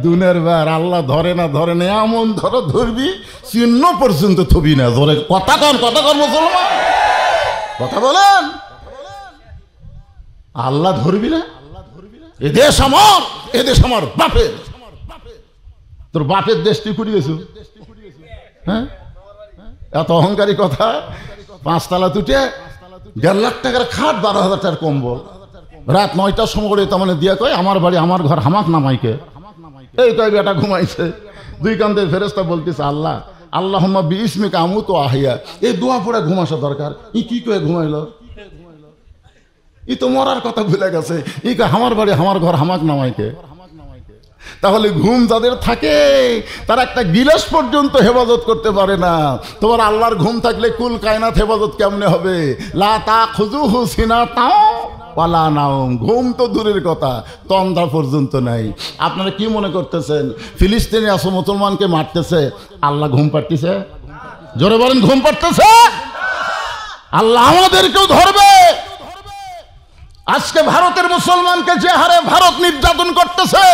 দুনের বার, আল্লাহ ধরে না ধরে না, এমন ধরবি চিহ্ন পর্যন্ত থবি না। জোরে কথা কন মুসলমান, কথা বলেন। আল্লাহ ধরবি না? এদেশ আমার, এদেশ আমার বাপের। তোর বাপের দেশ তুই কুড়িয়েছু? হ্যাঁ, এত অহংকারী কথা। 5 তলা তুটে 1.5 লাখ টাকার খাট, 12,000 টাকার কম্বল, রাত 9টার সময় করে তার মানে দিয়া কয় আমার বাড়ি আমার ঘর, হামাক নামাইকে। এই কয় বেটা ঘুমাইছে, 2 কান্দের ফেরেশতা বলতেছে আল্লাহ আল্লাহুম্মা বিইসমিকা আমুতু আহিয়া। এই দোয়া পড়ে ঘুমাসা দরকার। ই কি কয়ে ঘুমাইলো? ই তো মরার কথা ভুলে গেছে। ই কয় আমার বাড়ি আমার ঘর, হামাক নামাইকে। তাহলে ঘুম যাদের থাকে তারা একটা গিলাস পর্যন্ত হেফাজত করতে পারে না। তোমার আল্লাহর ঘুম থাকলে কুল কায়নাত হেফাজত কেমনে হবে? লা তাখুযুহু সিনাতাও ওয়ালা নাওম। ঘুম তো দূরের কথা, তন্দ্রা পর্যন্ত নাই। আপনারা কি মনে করতেছেন ফিলিস্তিনে আসো মুসলমানকে মারতেছে, আল্লাহ ঘুম পাড়তেছে? জোরে বলেন, ঘুম পাড়তেছে? আল্লাহ আমাদেরকেও ধরবে। আজকে ভারতের মুসলমানকে যে হারে ভারত নির্যাতন করতেছে,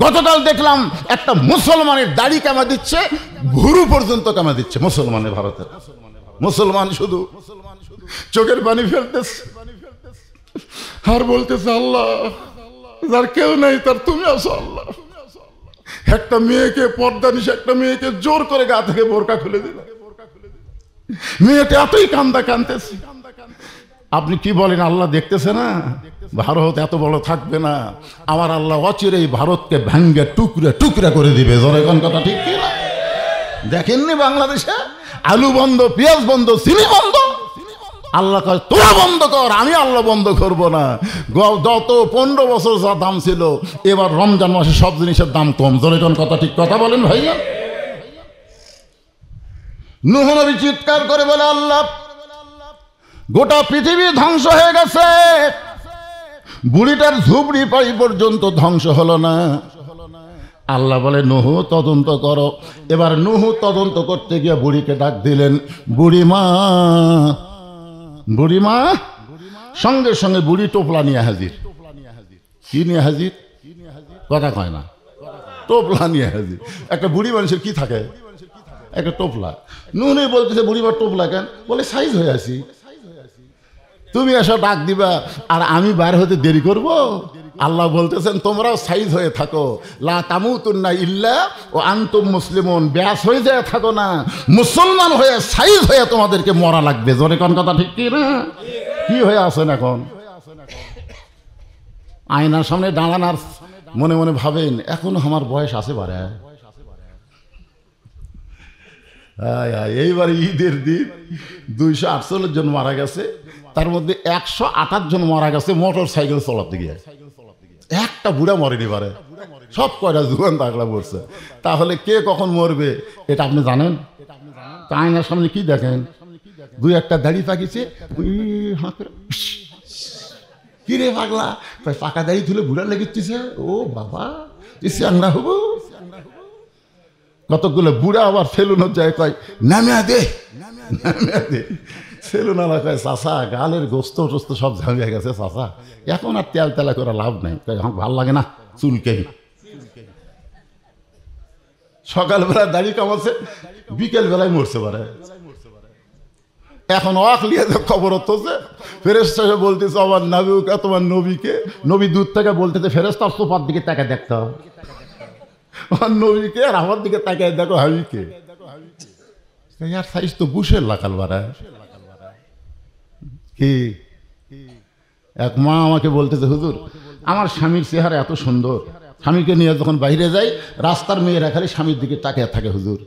গতকাল দেখলাম একটা মুসলমানের দাড়ি কামা দিচ্ছে, ভুরু পর্যন্ত কামা দিচ্ছে মুসলমানের। ভারতের মুসলমান শুধু চোখের পানি ফেলতেছে আর বলতেছে আল্লাহ যার কেউ নাই তার তুমি আছো আল্লাহ। একটা মেয়েকে পর্দা নিশে একটা মেয়েকে জোর করে গা থেকে বোরকা খুলে দিল, মেয়েটা এতই কান্দা কানতেছে। আপনি কি বলেন আল্লাহ দেখতেছে না? ভারত এত বড় থাকবে না, আমার আল্লাহ অচিরেই ভারতকে ভাঙ্গে টুকরা টুকরা করে দিবে। জোরে কোন কথা ঠিক কি না? দেখেননি বাংলাদেশে আলু বন্ধ, পেঁয়াজ বন্ধ, চিনি বন্ধ। আল্লাহ কয় তোরা বন্ধ কর, আমি আল্লাহ বন্ধ করব না। গত 15 বছর যা দাম ছিল, এবার রমজান মাসে সব জিনিসের দাম কম। জোরে কোন কথা ঠিক কথা বলেন ভাইয়া? নূহ নবী চিৎকার করে বলে আল্লাহ গোটা পৃথিবী ধ্বংস হয়ে গেছে, বুড়িটার ঝুপড়ি পাড়ি পর্যন্ত ধ্বংস হলো না। আল্লাহ বলে নূহ তদন্ত করো। এবার নূহ তদন্ত করতে গিয়ে বুড়িকে ডাক দিলেন, বুড়িমা বুড়িমা। সঙ্গে সঙ্গে বুড়ি টোপলা নিয়ে হাজির। কি নিয়ে হাজির? কথা কয় না, টোপলা নিয়ে হাজির। একটা বুড়ি মানুষের কি থাকে? একটা টোপলা। নূহ বলতেছে বুড়িমা টোপলা কেন? বলে সাইজ হয়ে আছি, তুমি এসব ডাক দিবা আর আমি বাইরে হতে দেরি করব? আল্লাহ বলতেছেন তোমরাও সাইজ হয়ে থাকো, লা তামুতুন্না ইল্লা ও আনতুম মুসলিমুন। ব্যাস হয়ে যায় থাকো না, মুসলমান হয়ে সাইজ হয়ে তোমাদেরকে মরা লাগবে। জোরে কোন কথা ঠিক কি না? কি হয়ে আছেন এখন? আয়নার সামনে দাঁড়ান আর মনে মনে ভাবেন এখনো আমার বয়স আছে বারে। এইবার ঈদের দিন 248 জন মারা গেছে, তার মধ্যে 128 জন মারা গেছে মোটর সাইকেল চলাতে গিয়ে। একটা বুড়া মরেনি পারে, সব কয়টা জুয়ান তাগলা পড়ছে। তাহলে কে কখন মরবে এটা আপনি জানেন? আয়নার সামনে কি দেখেন? 2-1টা দাড়ি পাকিছে, কি রে পাগলা, পাকা দাড়ি তুলে বুড়া লেগেছে। ও বাবা চ্যাংড়া হবো। কতগুলো বুড়া আবার সেলুনের যায় কয় নামিয়া দে নামিয়া দে। সেলুনালা কয় চাষা গালের গোস্ত টোস্ত সব ঝামিয়ে গেছে চাষা, এখন আর তেল তেলা করে লাভ নাই। আমার ভাল লাগে না চুলকে। সকালবেলা দাড়ি কামাচ্ছে, বিকেল বেলায় মরছে পারে। এখন অকলিয়ে খবর হচ্ছে ফেরেশতা বলতেছে আমার নবীকে, তোমার নবীকে। নবী দূর থেকে বলতেছে ফেরেশতার সোফার দিকে তাকে দেখতে হবে, আমার নবীকে আর আমার দিকে তাকায় দেখো হাবিকে। ইয়ার সাইজ তো বুশের লাকাল বাড়া। কি এক মা আমাকে বলতেছে হুজুর আমার স্বামীর চেহারা এত সুন্দর, স্বামীকে নিয়ে যখন বাইরে যাই রাস্তার মেয়েরা খালি স্বামীর দিকে তাকিয়ে থাকে। হুজুর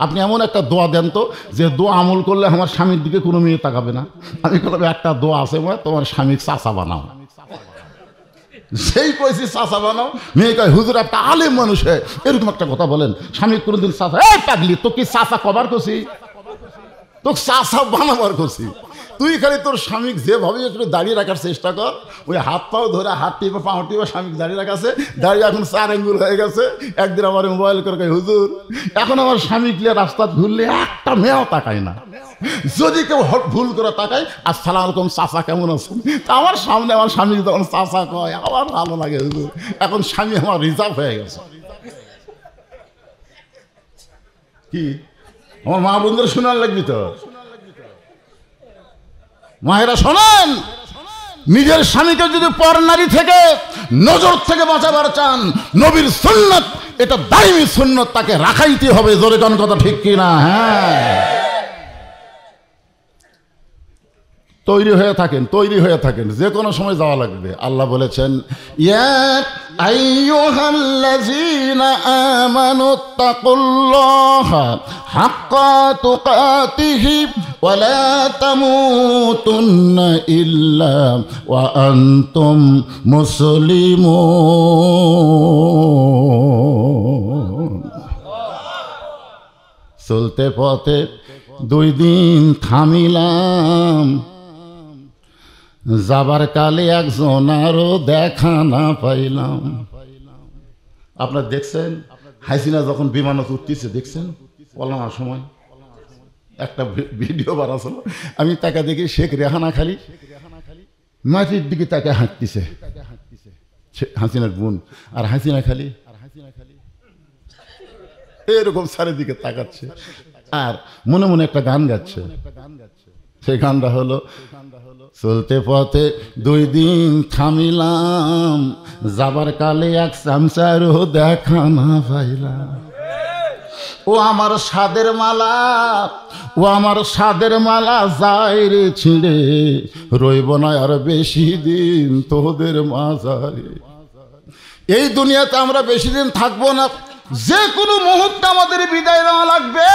আপনি এমন একটা দোয়া দেন তো যে দোয়া আমল করলে আমার স্বামীর দিকে কোনো মেয়ে তাকাবে না। আমি বললাম একটা দোয়া আছে মা, তোমার স্বামীর চাচা বানাও। সেই কইছি চাচা বানাও, মেয়ে কয় হুজুর একটা আলেম মানুষ এরকম একটা কথা বলেন, স্বামী কোনোদিন চাচা। এই পাগলি তো কি চাচা কবার করছি? তো চাষা বানাবার করছি, তুই খালি তোর স্বামী যেভাবে একটু দাঁড়িয়ে রাখার চেষ্টা কর, ওই হাত পাও ধরে হাত টিপে পাও টিপে স্বামী দাঁড়িয়ে রাখাছে, দাঁড়িয়ে এখন 4 আঙ্গুল হয়ে গেছে। একদিন আমার মোবাইল করে কই, হুজুর এখন আমার স্বামী ক্লিয়ার রাস্তা ঘুরলে একটা মেয়েও তাকায় না, যদি কেউ ভুল করে তাকায় আসসালামু আলাইকুম চাচা কেমন আছেন, তা আমার সামনে আমার স্বামী যখন চাচা কয় আমার ভালো লাগে হুজুর, এখন স্বামী আমার রিজার্ভ হয়ে গেছে। কি আমার মা বোনদের শোনার লাগবি তো, মায়েরা শোনেন, নিজের স্বামীকে যদি পর নারী থেকে নজর থেকে বাঁচাবার চান, নবীর সুন্নাত এটা দাইমি সুন্নাত, তাকে রাখাইতে হবে। জোরে কোন কথা ঠিক কিনা? হ্যাঁ, তৈরি হয়ে থাকেন, তৈরি হয়ে থাকেন, যে কোনো সময় যাওয়া লাগবে। আল্লাহ বলেছেন, ইয়া আইয়ুহাল্লাযীনা আমানুত্তাকুল্লাহা হাক্কা তুকাতিহি ওয়া লা তামুতুন্না ইল্লা ওয়া আনতুম মুসলিমুন। চলতে পথে 2 দিন থামিলাম, যাবার কালে একজন আরো দেখা না পাইলাম। আপনার দেখছেন হাসিনা যখন বিমানত উঠতেছে, দেখছেন পলানোর সময় একটা ভিডিও বানাছিল, আমি তাকে দেখি শেখ রেহানা খালি মাটির দিকে তাকে হাঁটতেছে, হাসিনার বোন, আর হাসিনা খালি এরকম চারিদিকে তাকাচ্ছে আর মনে মনে একটা গান গাচ্ছে। সেই গানটা হলো, চলতে পথে 2 দিন থামিলাম, যাবার কালে এক চামচারও দেখা না পাইলাম। ও আমার সাদের মালা, ও আমার সাদের মালা যায় রে ছিঁড়ে, রইব না আর বেশি দিন তোদের মাঝারে। এই দুনিয়াতে আমরা বেশি দিন থাকবো না, যে কোনো মুহূর্তে আমাদের বিদায় নেওয়া লাগবে।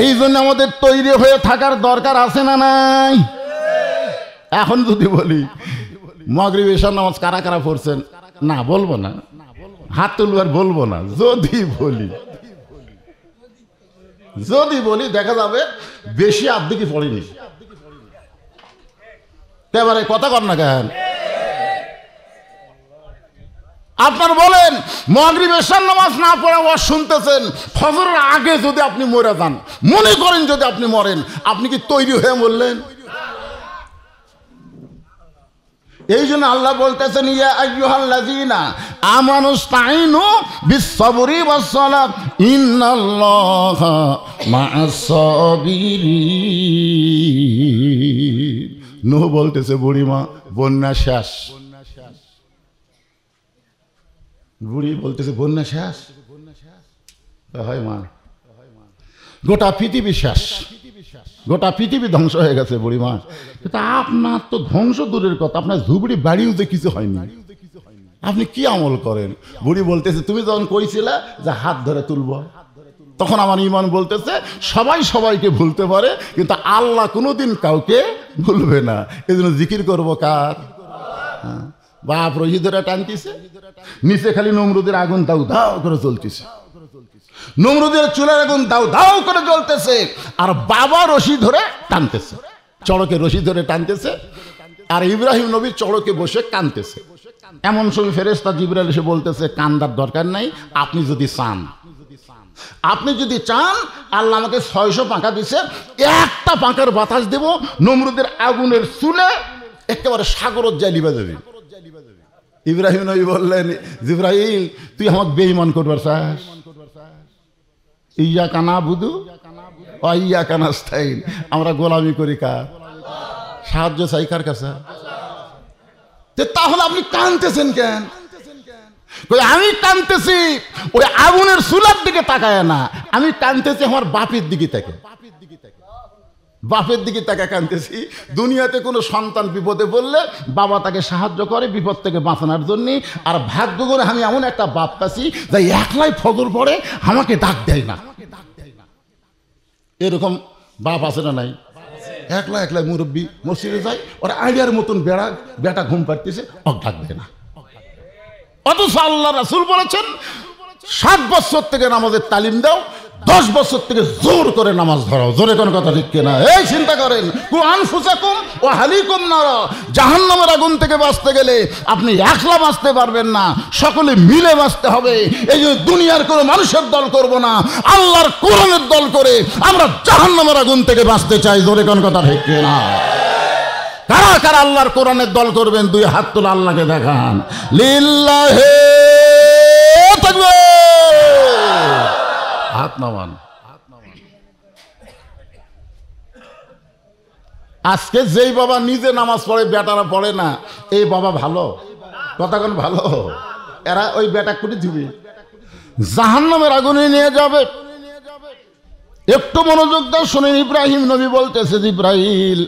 এই জন্য আমাদের তৈরি হয়ে থাকার দরকার আছে না নাই? এখন যদি বলি মাগরিব এশার নামাজ কারা কারা পড়ছেন, না বলবো না, হাত তুলবার বলবো না। যদি বলি দেখা যাবে বেশি আর্ধেকই পড়েনি। এবারে কথা কর না কেন? আপনার বলেন মাগরিব এশার নামাজ না পড়ে ওয়াজ শুনতেছেন, ফজরের আগে যদি আপনি মরে যান, মনে করেন যদি আপনি মরেন, আপনি কি তৈরি হয়ে মরলেন? এই জন্য আল্লাহ বলতেছেন, ইয়া আইয়ুহাল্লাযীনা আমানুস্তাঈনু বিস-সাবরি ওয়াস-সালাত ইন্নাল্লাহা মা'আস-সাবিরিন। নূহ বলতেছে, বুড়িমা বন্যা শেষ, বুড়ি বলতেছে বন্যা শেষ হয় মা, গোটা পৃথিবী শেষ, গোটা পৃথিবী ধ্বংস হয়ে গেছে বুড়িমা। কিন্তু আপনার তো ধ্বংস দূরের কথা, আপনার ঝুপড়ি বাড়িও যে কিছু হয়নি, আপনি কি আমল করেন? বুড়ি বলতেছে, তুমি যখন কইছিলে যে হাত ধরে তুলবো, তখন আমার ঈমান বলতেছে সবাই সবাইকে ভুলতে পারে, কিন্তু আল্লাহ কোনোদিন কাউকে ভুলবে না। এই জন্য জিকির করবো কার? বাপ রশি ধরে টানতেছে, নিচে খালি নমরুদের আগুন দাউ দাউ করে চলতেছে, নমরুদের চুলের আগুন দাউ দাউ করে জ্বলতেছে, আর বাবা রশি ধরে টানতেছে, চড়কে রশি ধরে টানতেছে, আর ইব্রাহিম নবী চড়কে বসে কানতেছে। এমন সময় ফেরেশতা জিবরাইল এসে বলতেছে, কান্দার দরকার নাই, আপনি যদি চান, আপনি যদি চান, আল্লাহ আমাকে 600 পাঁকা দিছে, একটা পাঁকার বাতাস দেব, নমরুদের আগুনের চুলে একেবারে সাগরত যায় লিবা যাবে। ইব্রাহিম নবী বললেন, জিবরাইল তুই আমাকে বেঈমান করবার চাস? ইয়া কানা বুধু ইয়া কানাস্তাইন, আমরা গোলামি করি কার? সাহায্য চাই কার কাছে? তাহলে আপনি কাঁদতেছেন কেন? আমি কাঁদতেছি ওই আগুনের চুলার দিকে তাকায় না, আমি কাঁদতেছি আমার বাপের দিকে তাকে, বাপের দিকে তাকে কাঁদতেছি। দুনিয়াতে কোনো সন্তান বিপদে পড়লে বাবা তাকে সাহায্য করে বিপদ থেকে বাঁচানোর জন্য, আর ভাগ্য করে আমি এমন একটা বাপ পাচ্ছি যে একলাই ফজর পড়ে আমাকে ডাক দেয় না। এরকম বাপ আছে না নাই? একলা একলাই মুরব্বী মসজিদে যায়, ওরা আইডিয়ার মতন বেটা ঘুম পাড়তেছে, ডাক দেয় না। অথচ আল্লাহ রাসূল বলেছেন 7 বছর থেকে নামাজের তালিম দাও, 10 বছর থেকে জোর করে নামাজ ধরাও। জোরে কোন কথা ঠিক কিনা? এই চিন্তা করেন, আনফুসাকুম ওয়া আহলিকুম নারা, জাহান্নামের আগুন থেকে বাঁচতে গেলে আপনি একলা বাঁচতে পারবেন না, সকলে মিলে বাঁচতে হবে। এই যে দুনিয়ার কোনো মানুষের দল করব না, আল্লাহর কোরআনের দল করে আমরা জাহান্নামের আগুন থেকে বাঁচতে চাই। জোরে কোন কথা ঠিক কিনা? কারা কারা আল্লাহর কোরআনের দল করবেন? 2 হাত তুলে আল্লাহকে দেখান। লিল্লাহি তাকবীর। হাত নামান। আজকে যেই বাবা নিজে নামাজ পড়ে, বেটারা পড়ে না, এই বাবা ভালো? কথা কোন ভালো? এরা ওই বেটা কুটি দিবে, জাহান্নামের আগুনে নিয়ে যাবে। একটু মনোযোগ দাও, শুনেন। ইব্রাহিম নবী বলতেছে, জিব্রাইল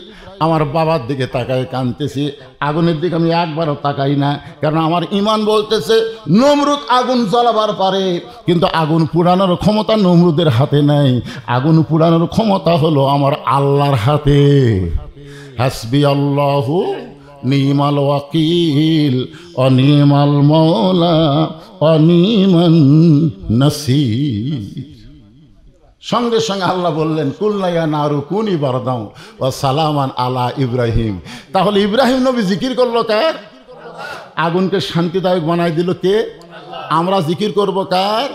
আমার বাবার দিকে তাকায় কাঁদতেছি, আগুনের দিকে আমি একবারও তাকাই না, কারণ আমার ঈমান বলতেছে নমরুদ আগুন জ্বালাবার পারে, কিন্তু আগুন পুরানোর ক্ষমতা নমরুদের হাতে নাই। আগুন পুরানোর ক্ষমতা হলো আমার আল্লাহর হাতে। হাসবি আল্লাহু নিমাল ওয়াকিল অনিমাল মৌলা অনিমান নাসির। সঙ্গে সঙ্গে আল্লাহ বললেন, কুল্লাইয়া নারু কুনি বারদাও ও সালামান আলা ইব্রাহিম। তাহলে ইব্রাহিম নবী জিকির করলো কার? আগুনকে শান্তিদায়ক বানাই দিল কে? আমরা জিকির করব কার?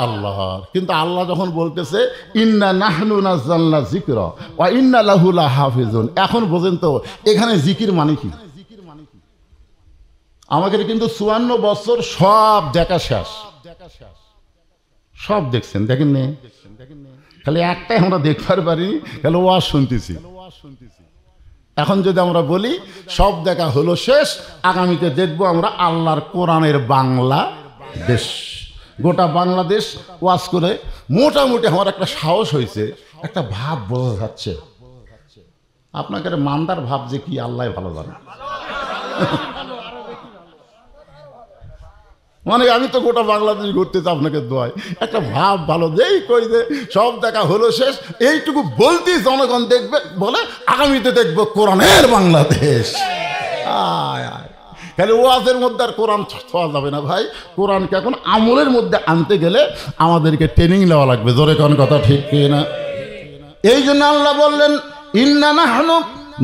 আল্লাহর। কিন্তু আল্লাহ যখন বলতেছে ইন্না নাহনু নাযালনা যিকরা ওয়া ইন্না লাহু লাহাফিজুন, এখন বোঝেন তো এখানে জিকির মানে কি? আমাকে কিন্তু 54 বছর সব দেখা শেষ, সব দেখছেন, দেখেন নে? খালি একটাই আমরা দেখতে পারি, খালি ওয়াজ শুনতেছি। এখন যদি আমরা বলি সব দেখা হলো শেষ, আগামীতে দেখবো আমরা আল্লাহর কোরআনের বাংলা দেশ, গোটা বাংলাদেশ ওয়াজ করে মোটামুটি আমার একটা সাহস হয়েছে, একটা ভাব বোঝা যাচ্ছে। আপনাকে মান্দার ভাব যে কি আল্লাহ ভালো জানে। মানে আমি তো গোটা বাংলাদেশ ঘুরতেছি, আপনাকে দোয়াই একটা ভাব ভালো যেই কই যে সব দেখা হলো শেষ, এইটুকু বলতে জনগণ দেখবে, বলে আগামীতে দেখবো কোরআনের বাংলাদেশ। খালি ওয়াজের মধ্যে আর কোরআন ছোঁয়া যাবে না ভাই। কোরআনকে এখন আমলের মধ্যে আনতে গেলে আমাদেরকে ট্রেনিং নেওয়া লাগবে। জোরে কোন কথা ঠিক না? এই জন্য আল্লাহ বললেন ইন্না নাহনু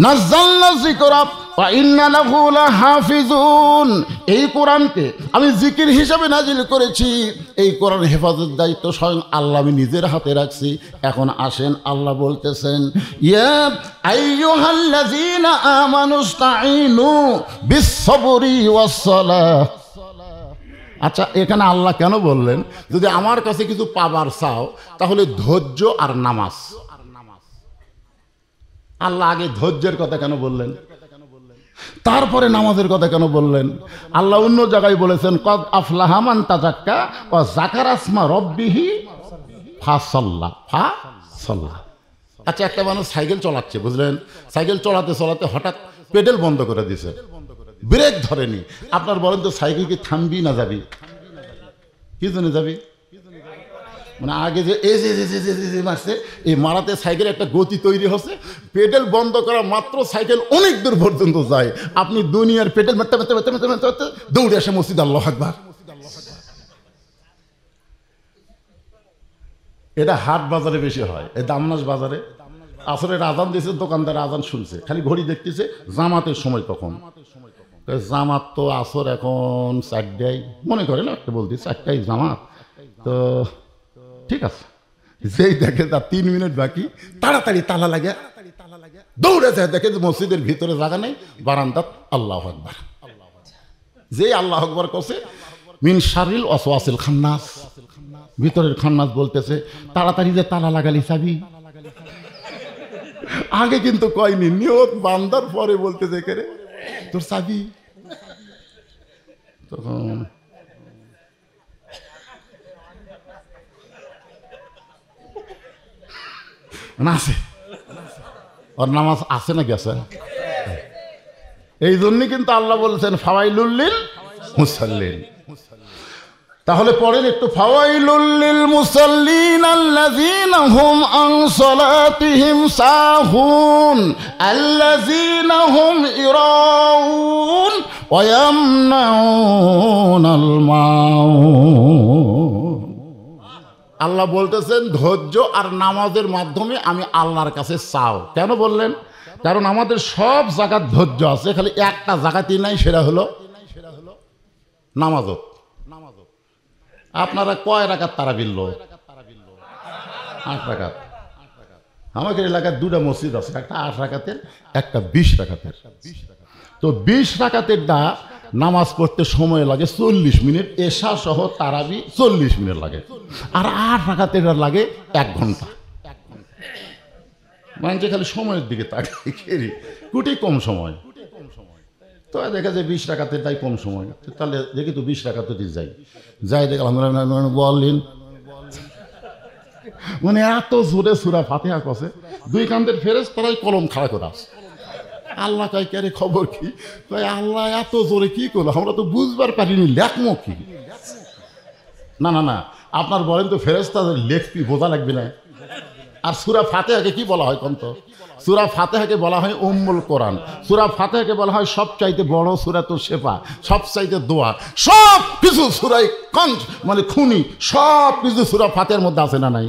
নাযালনা যিকরা ওয়া ইন্না লাহু লাহাফিজুন। এই কোরআনকে আমি জিকির হিসাবে নাজিল করেছি, এই কোরআন হেফাজতের দায়িত্ব স্বয়ং আল্লাহ আমি নিজের হাতে রাখছি। এখন আসেন, আল্লাহ বলতেছেন ইয়া আইয়ুহাল্লাযীনা আমানুস্তাঈনু বিস-সাবরি ওয়াস-সালাহ। আচ্ছা, এখানে আল্লাহ কেন বললেন যদি আমার কাছে কিছু পাবার চাও তাহলে ধৈর্য আর নামাজ? আল্লাহ আগে ধৈর্যের কথা কেন বললেন, তারপরে নামাজের কথা কেন বললেন? আল্লাহ অন্য জায়গায় বলেছেন কদ আফলাহা মান তাযাক্কা ওয়া যাকারা ইসমা রাব্বিহি ফাসাল্লা। আচ্ছা, একটা মানুষ সাইকেল চালাচ্ছে, বুঝলেন, সাইকেল চালাতে চালাতে হঠাৎ পেডেল বন্ধ করে দিয়েছে, ব্রেক ধরেনি। আপনার বলেন তো সাইকেল কি থামবি না যাবি? কি জন্য যাবি? মানে আগে যে মারছে, এই মারাতে সাইকেল একটা গতি তৈরি হচ্ছে, পেডেল বন্ধ করা মাত্র সাইকেল অনেক দূর পর্যন্ত যায়। আপনি দুনিয়ার পেডেল মারতে মারতে মারতে মারতে মারতে মারতে দৌড়ে আসে মসজিদ, আল্লাহু আকবার। এটা হাট বাজারে বেশি হয়, এই দামনাস বাজারে। আসলে আজান দিয়েছে, দোকানদার আজান শুনছে, খালি ঘড়ি দেখতেছে জামাতের সময় কখন। জামাত তো আসর এখন 4টায়, মনে করে না একটা বলতে 4টায় জামাত, তো ঠিক আছে। যেই দেখে তার 3 মিনিট বাকি, তাড়াতাড়ি তালা লাগে, দৌড়ে যায়, দেখে মসজিদের ভিতরে জায়গা নেই, বারান্দাত আল্লাহু আকবার। যে আল্লাহু আকবার করছে মিন শারিল ওয়াসওয়াসিল খান্নাস, ভিতরের খান্নাস বলতেছে তাড়াতাড়ি যে তালা লাগালি চাবি। আগে কিন্তু কয়নি, নিয়ত বান্দার পরে বলতেছে কে রে তোর চাবি। তখন আছে ওর নামাজ আছে না গেছে? এই জন্যই কিন্তু আল্লাহ বলছেন ফাওয়াইলুল লিল মুসাল্লিন। তাহলে পড়েন একটু, ফাওয়াইলুল লিল মুসাল্লিন আল্লাযীনা হুম আন সালাতিহিম সাহুন আল্লাযীনা হুম ইরাউন ওয়া ইয়ামনাউনাল মাউন। আল্লাহ বলতেছেন ধৈর্য আর নামাজের মাধ্যমে আমি আল্লাহর কাছে চাও। কেন বললেন? কারণ আমাদের সব জায়গার ধৈর্য আছে, খালি একটা জায়গাতেই নাই, সেটা হলো নামাজত। আপনারা কয় রাকাত তারাবির লোক? 8 রাকাত। আমাদের এলাকায় 2টা মসজিদ আছে, একটা 8 রাকাতের, একটা 20 রাকাতের। তো 20 রাকাতেরটা নামাজ পড়তে সময় লাগে 40 মিনিট, এশা সহ তারাবি 40 মিনিট লাগে, আর 8 রাকাতেরটা লাগে 1 ঘন্টা। মানে খালি সময়ের দিকে তাকাই, কুটি কম সময়। তো দেখা যায় 20 রাকাতেরটাই কম সময়, তাহলে দেখি তো 20 রাকাতে যাই দেখলাম বলেন মানে এত জোরে সূরা ফাতিহা কসে, 2 কান্দের ফেরেশতারাই কলম খাড়া করে আছে। আল্লাহ কয় কে রে, খবর কি? কয় আল্লাহ এত জোরে কি করলো, আমরা তো বুঝবার পারিনি, লেখমো কি? না না না, আপনার বলেন তো ফেরেশতাদের লেখবি বোঝা লাগবে না? আর সূরা ফাতিহাকে কি বলা হয় কোন তো? সূরা ফাতিহাকে বলা হয় উম্মুল কোরআন। সূরা ফাতিহাকে বলা হয় সবচাইতে বড় সূরাতুল শিফা, সবচাইতে দোয়া। সব কিছু সূরায়ে কঞ্জ মানে খুনি, সব কিছু সূরা ফাতিহার মধ্যে আছে না নাই?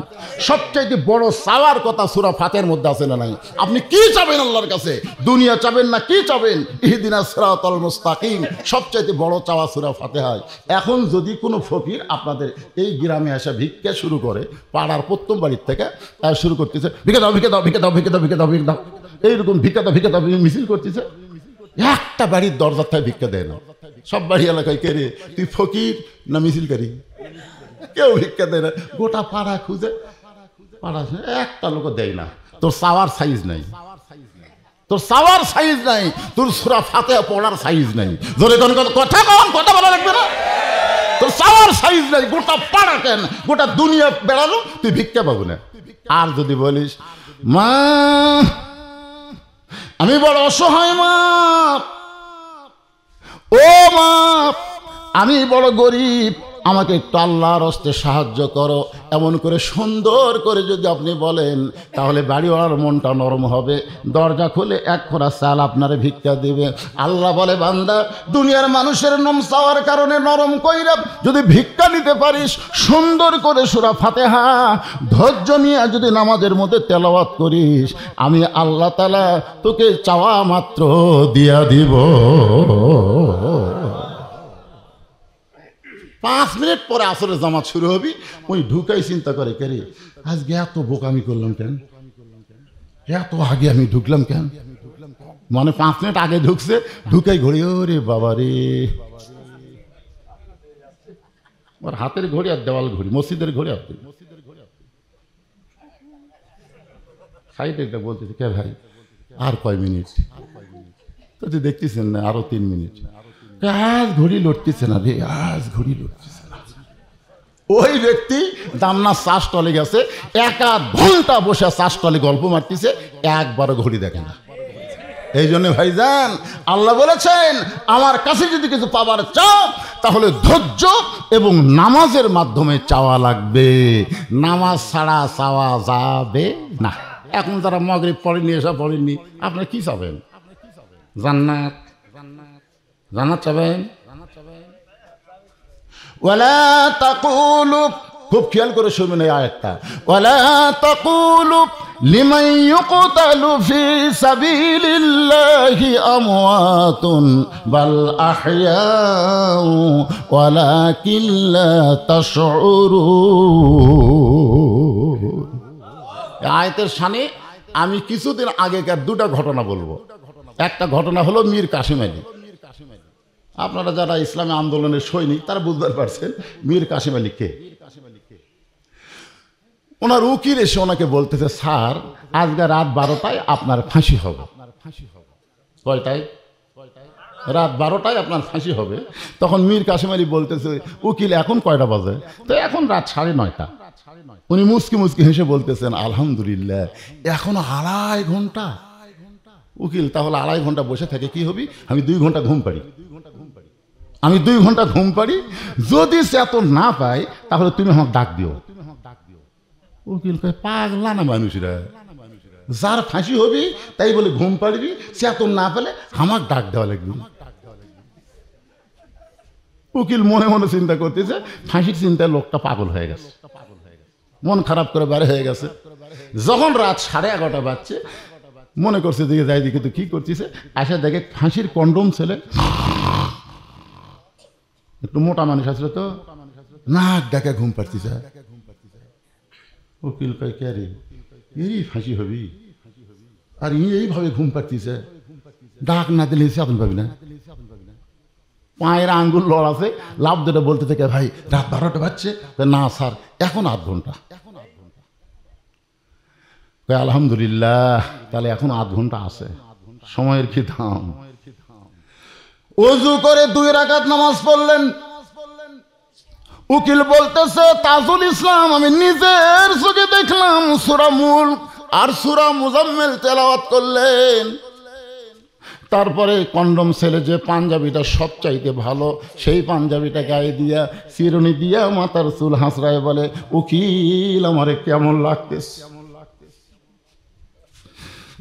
সবচাইতে বড় চাওয়ার কথা সূরা ফাতিহার মধ্যে আছে না নাই? আপনি কি চাবেন আল্লাহর কাছে? দুনিয়া চাবেন না কি চাবেন? ইহদিনাস সিরাতাল মুস্তাকিম, সবচাইতে বড় চাওয়া সূরা ফাতিহায়। এখন যদি কোনো ফকির আপনাদের এই গ্রামে এসে ভিক্ষা শুরু করে, পাড়ার প্রত্যেক বাড়ির থেকে শুরু করতেছে, ভিক্ষা দাও ভিক্ষা দাও ভিক্ষা দাও ভিক্ষা দাও ভিক্ষা দাও ভিক্ষা দাও, এইরকম ভিক্ষা দাও ভিক্ষা দাও মিছিল করতেছে, একটা বাড়ির দরজার থেকে ভিক্ষা দেয় না। সব বাড়ি এলাকায় কে রে, তুই ফকির না মিছিলকারী? কেউ ভিক্ষা দেয় না, গোটা পাড়া খুঁজে, পাড়া একটা লোক দেয় না। তোর চাওয়ার সাইজ নাই, তোর চাওয়ার সাইজ নাই, তোর সূরা ফাতিহা পড়ার সাইজ নাই। জোরে কথা কম, কথা বলা লাগবে না। তোর চাওয়ার সাইজ নাই, গোটা পাড়া কেন গোটা দুনিয়া বেড়ালো, তুই ভিক্ষা পাবো না। আর যদি বলিস মা আমি বড় অসহায়, মা ও মা আমি বড় গরিব, আমাকে একটু আল্লাহর হস্তে সাহায্য করো, এমন করে সুন্দর করে যদি আপনি বলেন, তাহলে বাড়িওয়ালার মনটা নরম হবে, দরজা খুলে 1 খোঁড়া চাল আপনারে ভিক্ষা দিবে। আল্লাহ বলে বান্দা, দুনিয়ার মানুষের নম চাওয়ার কারণে নরম কইরা যদি ভিক্ষা নিতে পারিস, সুন্দর করে সূরা ফাতিহা ধৈর্য নিয়ে যদি নামাজের মধ্যে তেলাওয়াত করিস, আমি আল্লাহ তাআলা তোকে চাওয়া মাত্র দিয়া দিব। 5 মিনিট পরে আসরের জামাত শুরু হবি, ওই ঢুকাই চিন্তা করে কে রে, আজকে এত বোকামি করলাম কেন, এত আগে আমি ঢুকলাম কেন? মানে 5 মিনিট আগে ঢুকছে, ঢুকাই ঘড়ি, ওরে বাবা রে, ওর হাতের ঘড়ি আর দেওয়াল ঘড়ি, মসজিদের ঘড়ি আর সাইডে একটা বলতেছে, কে ভাই আর কয় মিনিট? তো দেখতেছেন না আরো 3 মিনিট, আজ ঘড়ি লড়তেছে না রে, আজ ঘড়ি লড়তেছে না। ওই ব্যক্তি দামনা চা স্টলে গেছে, 1 ঘন্টা বসে চা স্টলে গল্প মারতেছে, একবারও ঘড়ি দেখে না। এই জন্য ভাইজান আল্লাহ বলেছেন, আমার কাছে যদি কিছু পাবার চাও, তাহলে ধৈর্য এবং নামাজের মাধ্যমে চাওয়া লাগবে, নামাজ ছাড়া চাওয়া যাবে না। এখন যারা মাগরিব পড়েনি, এসা পড়েননি, আপনারা কি চাবেন? জান্নাত, জান্নাত চাবেন? ওয়ালা তাকুলু, খুব খেয়াল করে শুনবেন এই আয়াতটা, ওয়ালা তাকুলু লিমান ইউকতালু ফি সাবিলিল্লাহি আমওয়াতুন বাল আহইয়াউ ওয়ালাকিন লা তাশউরুন। আয়াতের শানে আমি কিছুদিন আগেকার 2টা ঘটনা বলবো। একটা ঘটনা হলো মীর কাসেম আলী। আপনারা যারা ইসলামী আন্দোলনের সৈনিক তারা বুঝতে পারছেন মীর কাসেম আলী কে। ওনার উকিল এসে ওনাকে বলতেছে, স্যার আজকে রাত 12টায় আপনার ফাঁসি হবে। কয়টায়? রাত 12টায় আপনার ফাঁসি হবে। তখন মীর কাসেম আলী বলতেছে, উকিল এখন কয়টা বাজে? তো এখন রাত 9:30। উনি মুসকি মুসকি হেসে বলতেছেন, আলহামদুলিল্লাহ এখনো 2.5 ঘন্টা। উকিল, তাহলে 2.5 ঘন্টা বসে থাকে কি হবি? আমি 2 ঘন্টা ঘুম পাড়ি, আমি 2 ঘন্টা ঘুম পাড়ি, যদি চেতন না পাই তাহলে তুমি আমাকে ডাক দিও। উকিল কয়, পাগলা না মানুষরা, যার ফাঁসি হবি তাই বলে ঘুম পাড়বি, চেতন না পেলে আমাকে ডাক দেওয়া লাগবে। উকিল মনে মনে চিন্তা করতেছে, ফাঁসির চিন্তায় লোকটা পাগল হয়ে গেছে। মন খারাপ করে বাইরে হয়ে গেছে। যখন রাত 11:30 বাজছে, মনে করছে দিকে যাই দিকে তো কি করতেছে, আসে দেখে ফাঁসির কন্ডম ছেলে, একটু মোটা মানুষ আসলে তো, নাক ডাকে ঘুম পাড়তেছে। উকিল কয় কে রে, এই ফাঁসি হবি, আর এইভাবে ঘুম পাড়তেছে, ডাক না দিলে সাধন পাবি না। পায়ের আঙ্গুল লড়াছে, লাভ দুটো বলতে থেকে, ভাই রাত 12টা বাজছে। না স্যার, এখন 8 ঘন্টা। আলহামদুলিল্লাহ, তাহলে এখন 8 ঘন্টা আছে, সময়ের কি দাম। ওযু করে 2 রাকাত নামাজ পড়লেন। উকিল বলতেছে, তাজুল ইসলাম, আমি নিজের চোখে দেখলাম সূরা মুলক আর সূরা মুজাম্মিল তেলাওয়াত করলেন। তারপরে কন্ডম ছেলে যে পাঞ্জাবিটা সবচাইতে ভালো, সেই পাঞ্জাবিটা গায়ে দিয়া, চিরুনি দিয়া মাথার চুল হাসরায় বলে, উকিল আমারে কেমন লাগতেছে,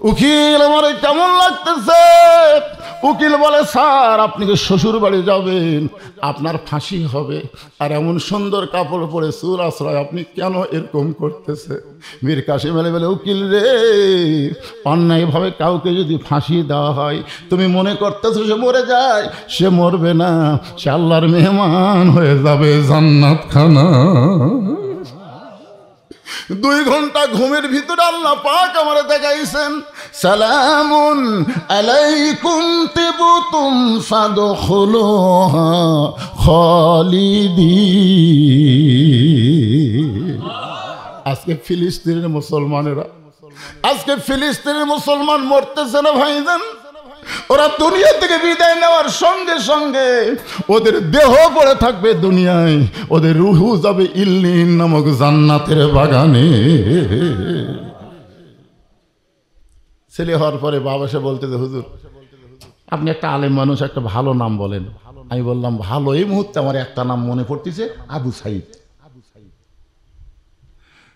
উকিল আমারে কেমন লাগতেছে। উকিল বলে, স্যার আপনি কি শ্বশুর বাড়ি যাবেন, আপনার ফাঁসি হবে, আর এমন সুন্দর কাপড় পরে চুল আশ্রয় আপনি কেন এরকম করতেছে। মীর কাসিম আলী বলে, উকিল রে, অন্যায়ভাবে কাউকে যদি ফাঁসি দেওয়া হয়, তুমি মনে করতেছো সে মরে যায়, সে মরবে না, সে আল্লাহর মেহমান হয়ে যাবে জান্নাত খানা। 2 ঘন্টা ঘুমের ভিতরে আল্লাহ পাক আমারে দেখাইছেন, সালামুন আলাইকুম তিবতুম ফাদখুলুহা খালিদিন। আজকে ফিলিস্তিনের মুসলমানেরা, আজকে ফিলিস্তিনের মুসলমান মরতেছে না ভাইজান। ওরা দুনিয়া থেকে বিদায় নেওয়ার সঙ্গে সঙ্গে ওদের দেহ পড়ে থাকবে দুনিয়ায়, ওদের রুহু যাবে ইল্লিন নামক জান্নাতের বাগানে। ছেলে হওয়ার পরে বাবা সে বলতেছে, হুজুর আপনি একটা আলেম মানুষ, একটা ভালো নাম বলেন। আমি বললাম, ভালো, এই মুহূর্তে আমার একটা নাম মনে পড়তেছে, আবু সাইদ।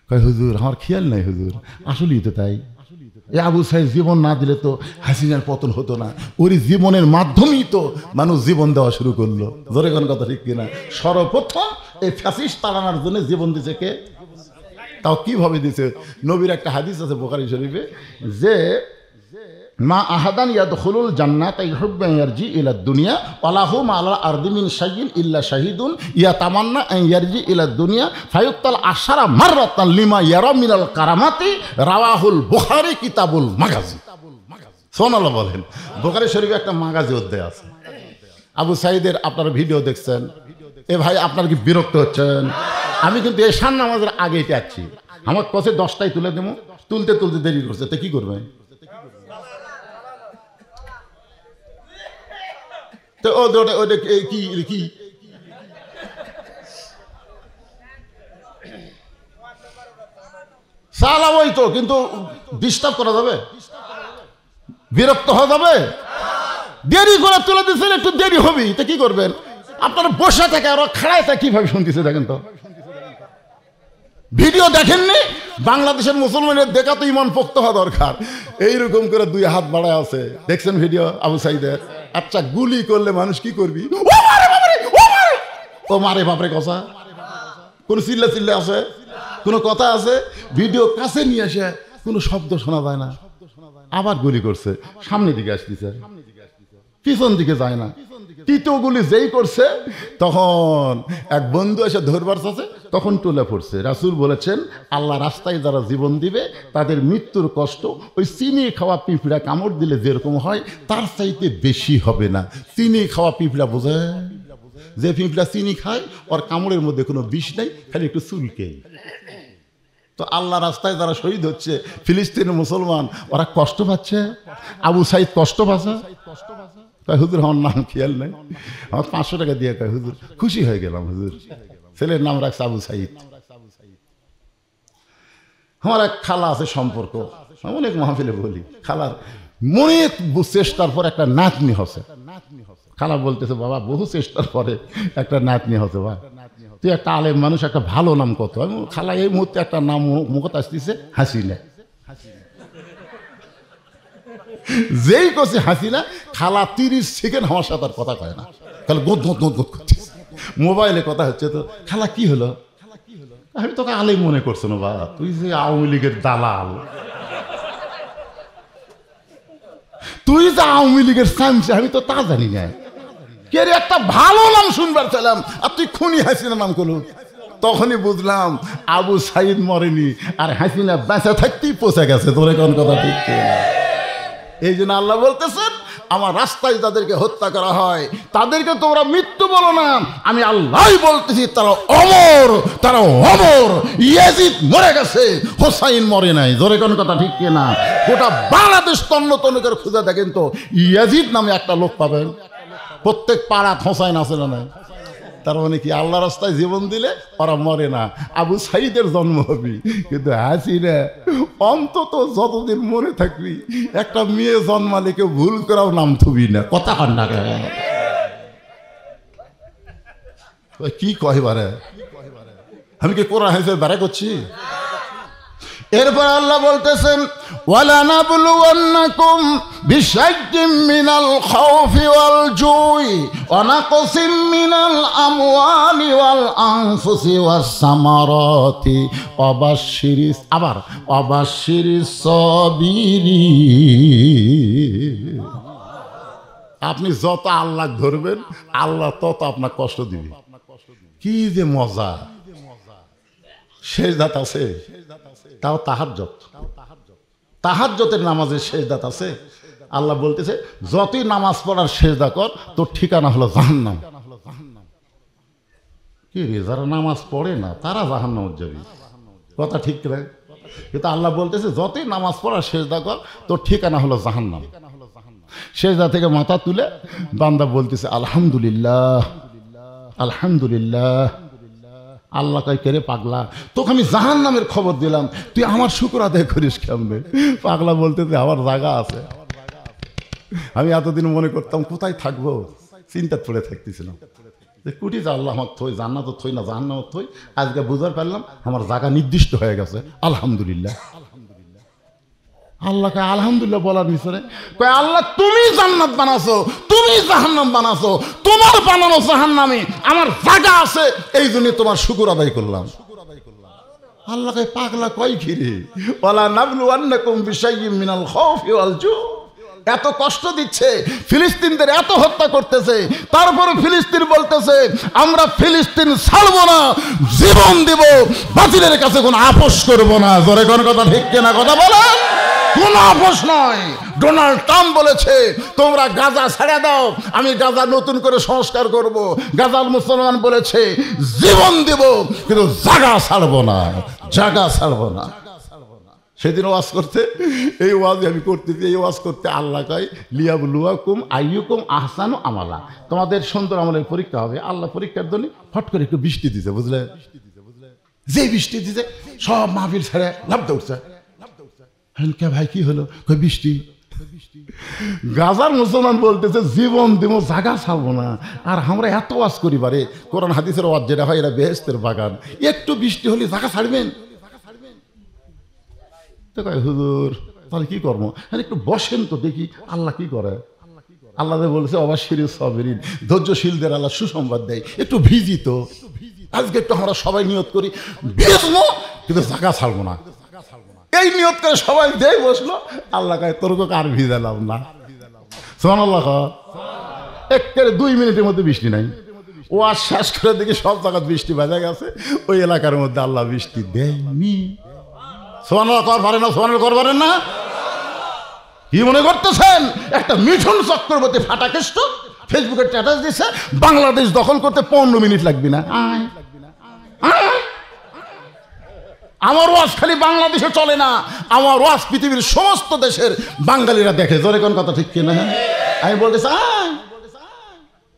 কয় হুজুর আমার খেয়াল নাই হুজুর, আসলেই তো তাই। এই আবু সাইদ জীবন না দিলে তো হাসিনার পতন হতো না, ওই জীবনের মাধ্যমেই তো মানুষ জীবন দেওয়া শুরু করলো। জোরে কোন কথা ঠিক কিনা? সর্বপ্রথম এই ফ্যাসিস্ট তাড়ানোর জন্য জীবন দিছে কে? তাও কিভাবে দিছে? নবীর একটা হাদিস আছে বুখারী শরীফে, যে মা আহাদান ইয়াদখুলুল জান্নাতা ইহুব্বু ইয়ারজি ইলা দুনিয়া ওয়ালাহু মা'আল আরদি মিন শাইইন ইল্লা শাহিদুন ইয়াতামান্না আন ইয়ারজি ইলা দুনিয়া ফায়ুক্তাল আশারা মাররাতান লিমা ইয়ারা মিনাল কারামাতি। রাওয়াহুল বুখারী কিতাবুল মাগাজি। সুবহানাল্লাহ বলেন। বুখারী শরীফে একটা মাগাজি অধ্যায় আছে। আবু সাইদের আপনারা ভিডিও দেখছেন, এ ভাই আপনারা কি বিরক্ত হচ্ছেন? আমি কিন্তু এশার নামাজের আগেই যাচ্ছি, আমার কাছে 10টায় তুলে দেবো, তুলতে তুলতে দেরি করছে, তো কি করবেন? তো ওটা কি সালাম, ওই তো, কিন্তু ডিস্টার্ব করা যাবে, বিরক্ত হওয়া যাবে। দেরি করে তুলে দিচ্ছেন, একটু দেরি হবে, তো কি করবেন? আপনারা বসে থাকে আর খাড়ায় থাকে কিভাবে শুনতেছে দেখেন তো। ভিডিও দেখেননি? বাংলাদেশের মুসলমানের দেখা তো ইমান পোক্ত হওয়া দরকার। এইরকম করে 2 হাত বাড়ায় আছে, দেখছেন ভিডিও আবু সাইদের? আচ্ছা, গুলি করলে মানুষ কি করবি? ও মারে বাপরে কথা, কোন চিল্লা চিল্লা আছে, কোন কথা আছে? ভিডিও কাছে নিয়ে আসে, কোনো শব্দ শোনা যায় না, আবার গুলি করছে, সামনের দিকে আসতেছে, পিছন দিকে যায় না। তৃতীয় গুলি যেই করছে, তখন এক বন্ধু এসে ধরবার চাচ্ছে, তখন টুলে পড়ছে। রাসূল বলেছেন, আল্লাহ রাস্তায় যারা জীবন দিবে তাদের মৃত্যুর কষ্ট ওই চিনি খাওয়া পিঁপড়া কামড় দিলে যেরকম হয় তার চাইতে বেশি হবে না। চিনি খাওয়া পিঁপড়া বোঝে, যে পিঁপড়া চিনি খায় ওর কামড়ের মধ্যে কোনো বিষ নেই, খালি একটু চুলকে। তো আল্লাহ রাস্তায় যারা শহীদ হচ্ছে, ফিলিস্তিনের মুসলমান, ওরা কষ্ট পাচ্ছে। আবু সাইদ কষ্ট পাচ্ছে। কয় হুজুর আমার নাম খেয়াল নেই, আমার 500 টাকা দিয়ে কয় হুজুর খুশি হয়ে গেলাম, হুজুর ছেলের নাম রাখছে আবু সাইদ। আমার এক খালা আছে সম্পর্ক, অনেক মাহফিলে বলি, খালার অনেক চেষ্টার পর একটা নাতনি হচ্ছে। খালা বলতেছে, বাবা বহু চেষ্টার পরে একটা নাতনি হচ্ছে, বা তুই একটা আলেম মানুষ, একটা ভালো নাম কত? আমি খালা এই মুহূর্তে একটা নাম মুখত আসতেছে, হাসিনা। যেই করছে হাসিনা, খালা 30 সেকেন্ড আমার সাথে আর কথা কয় না, খালা গোদ গোদ গোদ গোদ করতেছে, মোবাইলে কথা হচ্ছে। তো খালা কি হলো? আমি তোকে আলেম মনে করছো না বা, তুই যে আওয়ামী লীগের দালাল, তুই যে আওয়ামী লীগের সামসে, আমি তো তা জানি না। কে রে, একটা ভালো নাম শুনবার চাইলাম আর তুই খুনি হাসিনা নাম করলু। তখনই বুঝলাম আবু সাইদ মরেনি, আর হাসিনা বেঁচে থাকতেই পচে গেছে। তোর কোন কথা ঠিক না? এই জন্য আল্লাহ বলতেছেন, আমার রাস্তায় যাদেরকে হত্যা করা হয় তাদেরকে তোমরা মৃত্যু বলো না, আমি আল্লাহ বলতেছি তারা অমর, তারা অমর। ইয়াজিদ মরে গেছে, হোসাইন মরে নাই। জোরে কোন কথা ঠিক না? গোটা বাংলাদেশ তন্ন তন্ন করে খুঁজে দেখেন তো, ইয়াজিদ নামে একটা লোক পাবেন। প্রত্যেক পাড়া হোসাইন আছে না নাই? তার মানে কি আল্লাহ রাস্তায় জীবন দিলে ওরা মরে না। আবু সাইদের জন্ম হবে, কিন্তু হাসিনা অন্তত যতদিন মনে থাকবি, একটা মেয়ে জন্মালে কেউ ভুল করাও নাম থুবি না। কথা কন না কি কহিবারে, আমি কি কোরআন হাদিসের বারে করছি? এরপর আল্লাহ বলতেছেন, ওয়ালানাবলুওয়ান্নাকুম বিশাইইম মিনাল খাউফি ওয়াল জুই ওয়া নাকসিম মিনাল আমওয়ালি ওয়াল আনফুসি ওয়াস সামারাতি ওয়াবাশশিরিস সাবিরিন। আপনি যত আল্লাহ ধরবেন, আল্লাহ তত আপনার কষ্ট দিবে। কি যে মজা! সেজদাত আছে, তাও তাহাজ্জুদের নামাজের সেজদাত আছে। আল্লাহ বলতেছে, যতই নামাজ পড়ার সেজদা কর, তোর ঠিকানা হলো জাহান্নাম। কি রে, যারা নামাজ পড়ে না তারা জাহান্নাম যাবে। কথা ঠিক না? কিন্তু আল্লাহ বলতেছে, যতই নামাজ পড়ার সেজদা কর, তোর ঠিকানা হলো জাহান্নাম। সেজদা থেকে মাথা তুলে বান্দা বলতেছে, আলহামদুলিল্লাহ, আলহামদুলিল্লাহ। আল্লাহ কয়, কে রে পাগলা, তোকে আমি জাহান্নামের খবর দিলাম, তুই আমার শুকর আদায় করিস কেমনে? পাগলা বলতেছে, আমার জায়গা আছে। আমি এতদিন মনে করতাম কোথায় থাকবো, চিন্তা পড়ে থাকতেছিলাম যে কুটি যা আল্লাহ আমাকে থই, জান্নাত থই না জাহান্নাম থই। আজকে বুঝতে পারলাম আমার জায়গা নির্দিষ্ট হয়ে গেছে। আলহামদুলিল্লাহ। আল্লাহকে আলহামদুলিল্লাহ বলার মিশরে কয়, আল্লাহ তুমি জান্নাত বানাছো, তুমি জাহান্নাম বানাছো, তোমার বানানো জাহান্নামে আমার জায়গা আছে, এই জন্য তোমার শুকর আদায় করলাম। আল্লাহ কয়, পাগলা কয় ঘিরে, ওয়ালা নাবলুওয়ান্নাকুম বিশাইইম মিনাল খাউফি ওয়াল জু। এত কষ্ট দিচ্ছে, ফিলিস্তিনদের এত হত্যা করতেছে, তারপরে ফিলিস্তিন বলতেছে, আমরা ফিলিস্তিন ছাড়বো না, জীবন দিব, বাতিলের কাছে কোনো আপোষ করবো না। জোরে কোন কথা ঠিক কিনা? কথা বলেন। কোন আপোষ নয়। ডোনাল্ড ট্রাম্প বলেছে, তোমরা গাজা ছেড়ে দাও, আমি গাজা নতুন করে সংস্কার করব। গাজার মুসলমান বলেছে, জীবন দিব, কিন্তু জায়গা ছাড়বো না, জায়গা ছাড়বো না। সেদিন ওয়াজ করতে, এই ওয়াজ আমি করতেছি, এই ওয়াজ করতে আল্লাহ কয়, লিয়াবলুয়াকুম আইয়ুকুম আহসানু আমালা, তোমাদের সুন্দর আমলের পরীক্ষা হবে। আল্লাহ পরীক্ষার জন্য ফট করে একটু বৃষ্টি দিছে, বুঝলে? যে বৃষ্টি দিছে সব মাহফিল ছেড়ে লাফতে উঠছে। কে ভাই কি হলো? কই বৃষ্টি। গাজার মুসলমান বলতেছে, জীবন দিব, জায়গা ছাড়বো না। আর আমরা এত ওয়াজ করি বারে, কোরআন হাদিসের ওয়াজ যেটা হয়, এরা বেহেশতের বাগান, একটু বৃষ্টি হলে জায়গা ছাড়বেন? তো কয়, হুজুর তাহলে কি করবো? একটু বসেন তো দেখি আল্লাহ কি করে। আল্লাহ বলেছে, ওয়াবাশশিরিস সাবিরিন, ধৈর্যশীলদের আল্লাহ সুসংবাদ দেয়। একটু ভিজি তো, আজকে একটু আমরা সবাই নিয়ত করি, ভিজবো কিন্তু জায়গা ছাড়বো না। এই নিয়ত করে সবাই দেয় বসলো। আল্লাহ কয়, তোর আর ভিজালাম না। সুবহানাল্লাহ। একেবারে 2 মিনিটের মধ্যে বৃষ্টি নাই। ও আর শেষ করে দেখি সব জায়গায় বৃষ্টি বাজা গেছে, ওই এলাকার মধ্যে আল্লাহ বৃষ্টি দেয়নি। সুবহানাল্লাহ কর পারেন না? সুবহানাল্লাহ কর পারেন না? কি মনে করতেছেন একটা মিঠুন চক্রবর্তী ফাটাকেষ্ট ফেসবুকে স্ট্যাটাস দিছে, বাংলাদেশ দখল করতে 15 মিনিট লাগবে না। আমার ওয়াজ খালি বাংলাদেশে চলে না, আমার ওয়াজ পৃথিবীর সমস্ত দেশের বাঙালিরা দেখে। জোরে কোন কথা ঠিক কিনা? আমি বলতেছি,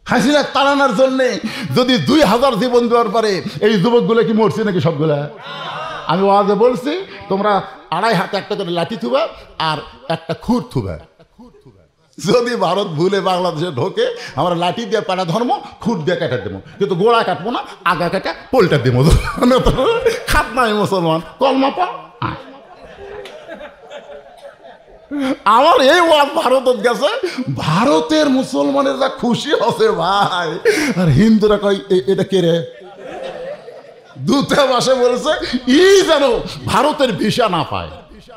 হাসিনা তাড়ানোর জন্যে যদি 2000 জীবন দেওয়ার পরে এই যুবকগুলো কি মরছে নাকি সবগুলা? আমি ওয়াজে বলছি, তোমরা 2.5 হাতে একটা করে লাঠি থুবা আর একটা খুর থুবা। যদি ভারত ভুলে বাংলাদেশে ঢোকে, আমরা লাঠি দিয়ে পাড়া ধর্ম, খুর দিয়ে কাটা দেবো, কিন্তু গোড়া কাটবো না, আগা কাটা পোলটা দেবো। খাত নাই মুসলমান, কলমা পা। আমার এই ওয়াজ ভারতত গেছে, ভারতের মুসলমানের যা খুশি হচ্ছে ভাই, আর হিন্দুরা কয় এটা কে রে? দূতাবাসে বলেছে ই যেন ভারতের ভিসা না পায়।